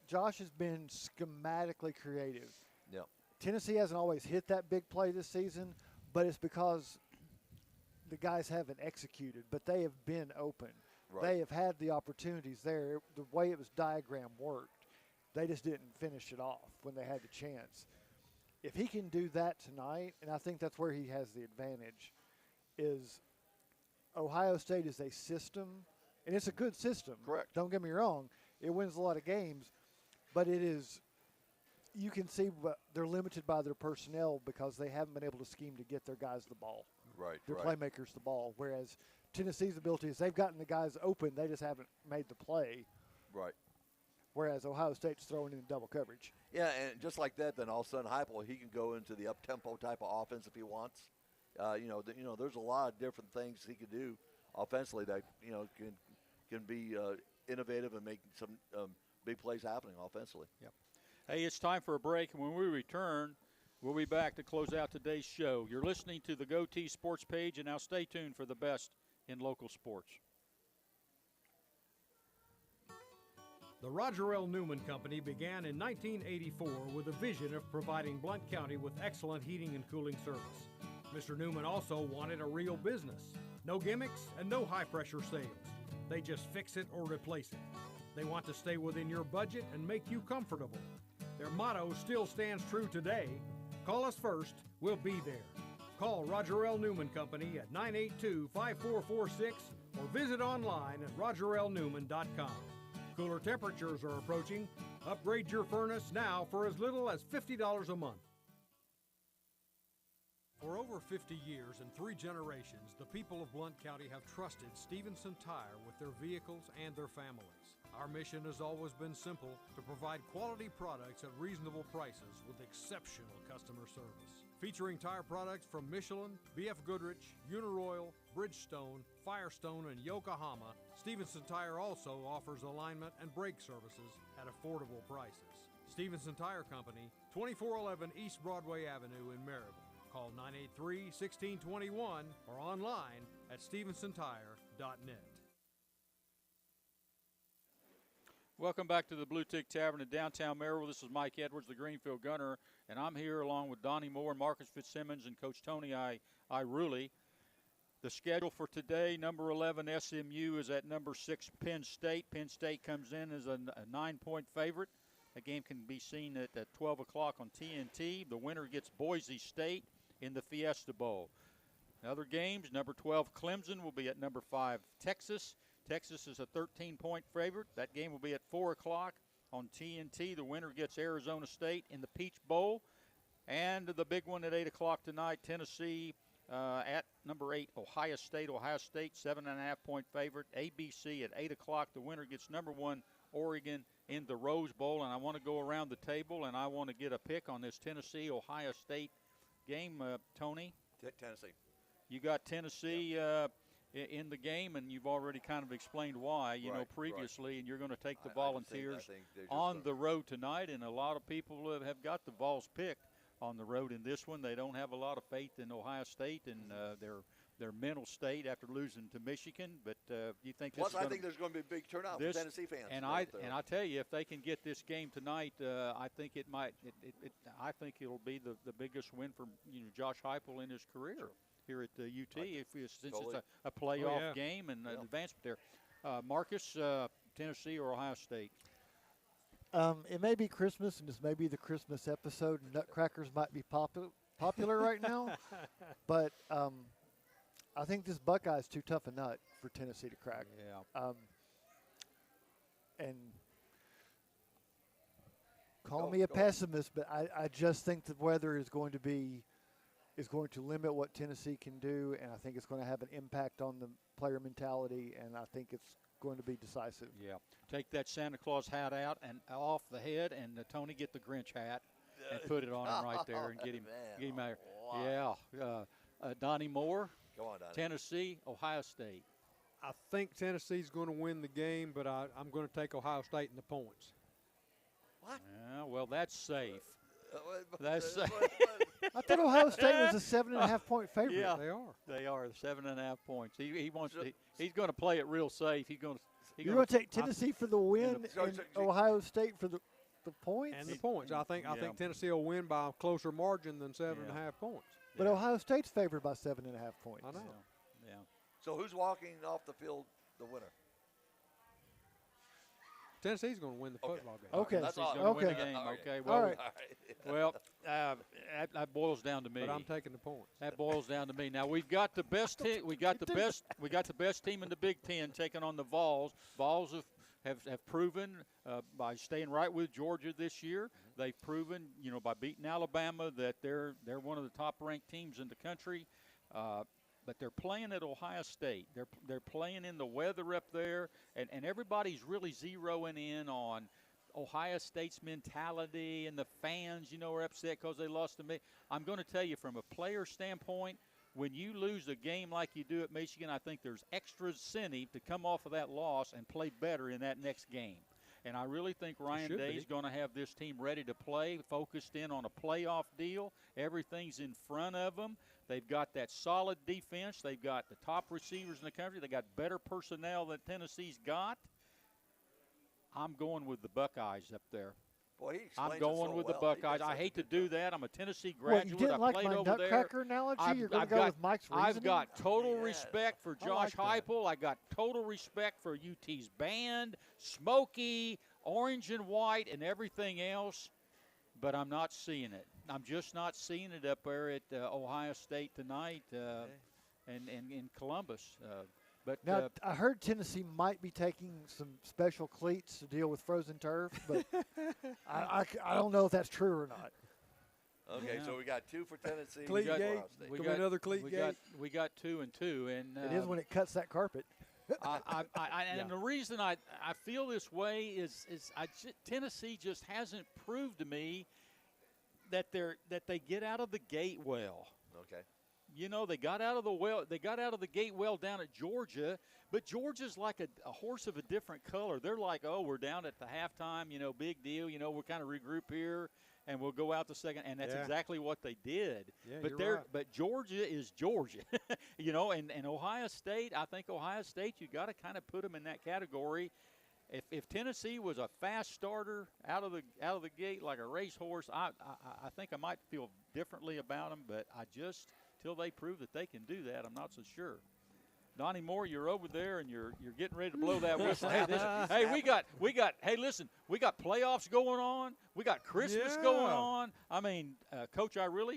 Josh has been schematically creative. Yep. Tennessee hasn't always hit that big play this season, but it's because the guys haven't executed, but they have been open. Right. They have had the opportunities there. The way it was diagram worked, they just didn't finish it off when they had the chance. If he can do that tonight, and I think that's where he has the advantage, is Ohio State is a system, and it's a good system. Correct. Don't get me wrong. It wins a lot of games, but it is – you can see they're limited by their personnel because they haven't been able to scheme to get their guys the ball. Right, their right. playmakers the ball, whereas Tennessee's ability is they've gotten the guys open, they just haven't made the play. Right. Whereas Ohio State's throwing in double coverage. Yeah, and just like that, then all of a sudden Heupel, he can go into the up-tempo type of offense if he wants. There's a lot of different things he can do offensively that can be innovative and make some big plays happening offensively. Yep. Hey, it's time for a break, and when we return, we'll be back to close out today's show. You're listening to the GoTeez Sports page, and now stay tuned for the best in local sports. The Roger L. Newman Company began in 1984 with a vision of providing Blount County with excellent heating and cooling service. Mr. Newman also wanted a real business. No gimmicks and no high-pressure sales. They just fix it or replace it. They want to stay within your budget and make you comfortable. Their motto still stands true today. Call us first, we'll be there. Call Roger L. Newman Company at 982-5446 or visit online at rogerlnewman.com. Cooler temperatures are approaching. Upgrade your furnace now for as little as $50 a month. For over 50 years and 3 generations, the people of Blount County have trusted Stevenson Tire with their vehicles and their families. Our mission has always been simple: to provide quality products at reasonable prices with exceptional customer service. Featuring tire products from Michelin, B.F. Goodrich, Uniroyal, Bridgestone, Firestone, and Yokohama, Stevenson Tire also offers alignment and brake services at affordable prices. Stevenson Tire Company, 2411 East Broadway Avenue in Maryville. Call 983-1621 or online at stevensonTire.net. Welcome back to the Bluetick Tavern in downtown Maryville. This is Mike Edwards, the Greenfield Gunner, and I'm here along with Donnie Moore, Marcus Fitzsimmons, and Coach Tony Iruli. The schedule for today: number 11 SMU is at number 6 Penn State. Penn State comes in as a 9-point favorite. The game can be seen at 12 o'clock on TNT. The winner gets Boise State in the Fiesta Bowl. Other games: number 12 Clemson will be at number 5 Texas. Texas is a 13-point favorite. That game will be at 4 o'clock on TNT. The winner gets Arizona State in the Peach Bowl. And the big one at 8 o'clock tonight, Tennessee at number 8, Ohio State. Ohio State, 7.5-point favorite. ABC at 8 o'clock. The winner gets number 1, Oregon, in the Rose Bowl. And I want to go around the table, and I want to get a pick on this Tennessee-Ohio State game, Tony. Tennessee. You got Tennessee in the game, and you've already kind of explained why, previously, right. And you're going to take the Volunteers on the road tonight, and a lot of people have got the Vols picked on the road in this one. They don't have a lot of faith in Ohio State and their mental state after losing to Michigan, but you think this Plus, I think there's going to be a big turnout for Tennessee fans. And I tell you, if they can get this game tonight, I think it might. I think it'll be the biggest win for Josh Heupel in his career here at the UT. Since it's a playoff game and an advancement there. Marcus, Tennessee or Ohio State? It may be Christmas, and this may be the Christmas episode. Nutcrackers might be popular right now, but I think this Buckeye is too tough a nut for Tennessee to crack. Yeah. And Call me a pessimist, but I just think the weather is going to limit what Tennessee can do, and I think it's going to have an impact on the player mentality, and I think it's going to be decisive. Yeah. Take that Santa Claus hat out and off the head, and Tony get the Grinch hat and put it on him right there and get him out here. Wow. Yeah. Donnie Moore, Go on, Donnie. Tennessee, Ohio State. I think Tennessee's going to win the game, but I'm going to take Ohio State in the points. What? Yeah, well, that's safe. That's safe. I thought Ohio State was a 7.5-point favorite. Yeah, They are. They are 7.5 points. He wants to. He's going to play it real safe. You're going to take Tennessee for the win and Ohio State for the points? And the points. I think Tennessee will win by a closer margin than 7.5 points. But Ohio State's favored by 7.5 points. I know. Yeah. So who's walking off the field the winner? Tennessee's going to win the football game. Okay. That's He's all. going to win the Okay. game. All right. Okay. All Well, right. well, that boils down to me. But I'm taking the points. That boils down to me. Now we've got the best team. We got the best team in the Big Ten taking on the Vols. Vols have proven by staying right with Georgia this year. They've proven, by beating Alabama that they're one of the top ranked teams in the country. But they're playing at Ohio State. They're playing in the weather up there, and everybody's really zeroing in on Ohio State's mentality, and the fans, are upset because they lost to me. I'm going to tell you, from a player standpoint, when you lose a game like you do at Michigan, I think there's extra incentive to come off of that loss and play better in that next game. And I really think Ryan Day's going to have this team ready to play, focused in on a playoff deal. Everything's in front of them. They've got that solid defense. They've got the top receivers in the country. They got better personnel than Tennessee's got. I'm going with the Buckeyes up there. Boy, he I'm explains it going so with well. the He Buckeyes. does I such a hate to good do job. that. I'm a Tennessee What, graduate. you didn't I like played my over there. nutcracker analogy? You're going to go with Mike's reasoning? I've got total Yeah. respect for I Josh like that. Heupel. I got total respect for UT's band, Smokey, orange and white, and everything else. But I'm not seeing it. I'm just not seeing it up there at Ohio State tonight and in Columbus. Now, I heard Tennessee might be taking some special cleats to deal with frozen turf, but I don't know if that's true or not. Okay, Yeah. so we got 2 for Tennessee. Cleat one for gate. Ohio State. Could be another cleat gate. We got 2 and 2, and It is when it cuts that carpet. and the reason I feel this way is Tennessee just hasn't proved to me that they get out of the gate well. Okay. They got out of the gate well down at Georgia, but Georgia's like a horse of a different color. They're like, oh, we're down at the halftime, big deal. We'll kind of regroup here and we'll go out the second, and that's exactly what they did. Yeah, but you're right. But Georgia is Georgia, and Ohio State. I think Ohio State, you got to kind of put them in that category. If Tennessee was a fast starter out of the gate like a racehorse, I think I might feel differently about them. But till they prove that they can do that, I'm not so sure. Donnie Moore, you're over there and you're getting ready to blow that whistle. Hey, listen, we got playoffs going on. We got Christmas going on. I mean, Coach,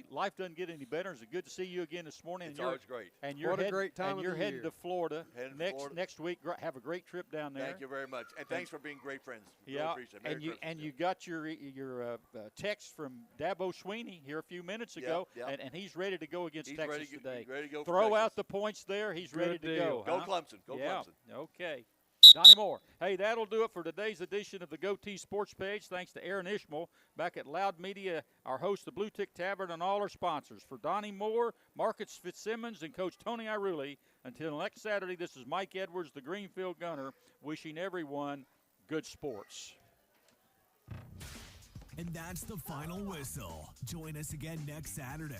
life doesn't get any better. It's good to see you again this morning. It's always great. And you're What a great time of you're the heading year. to Florida Florida. next week. Have a great trip down there. Thank you very much. And thanks for being great friends. Really Yeah, appreciate it. Merry Christmas and to you got your text from Dabo Sweeney here a few minutes ago, yeah. and he's ready to go against He's Texas ready to- today. he's ready to go for Throw out Texas. the points there. He's Good ready to deal. go. Go Clemson. Go yeah. Clemson. Okay. Donnie Moore. Hey, that'll do it for today's edition of the GoTeez Sports Page. Thanks to Aaron Ishmael back at Loud Media, our host of Bluetick Tavern, and all our sponsors. For Donnie Moore, Marcus Fitzsimmons, and Coach Tony Iruli, until next Saturday, this is Mike Edwards, the Greenfield Gunner, wishing everyone good sports. And that's the final whistle. Join us again next Saturday.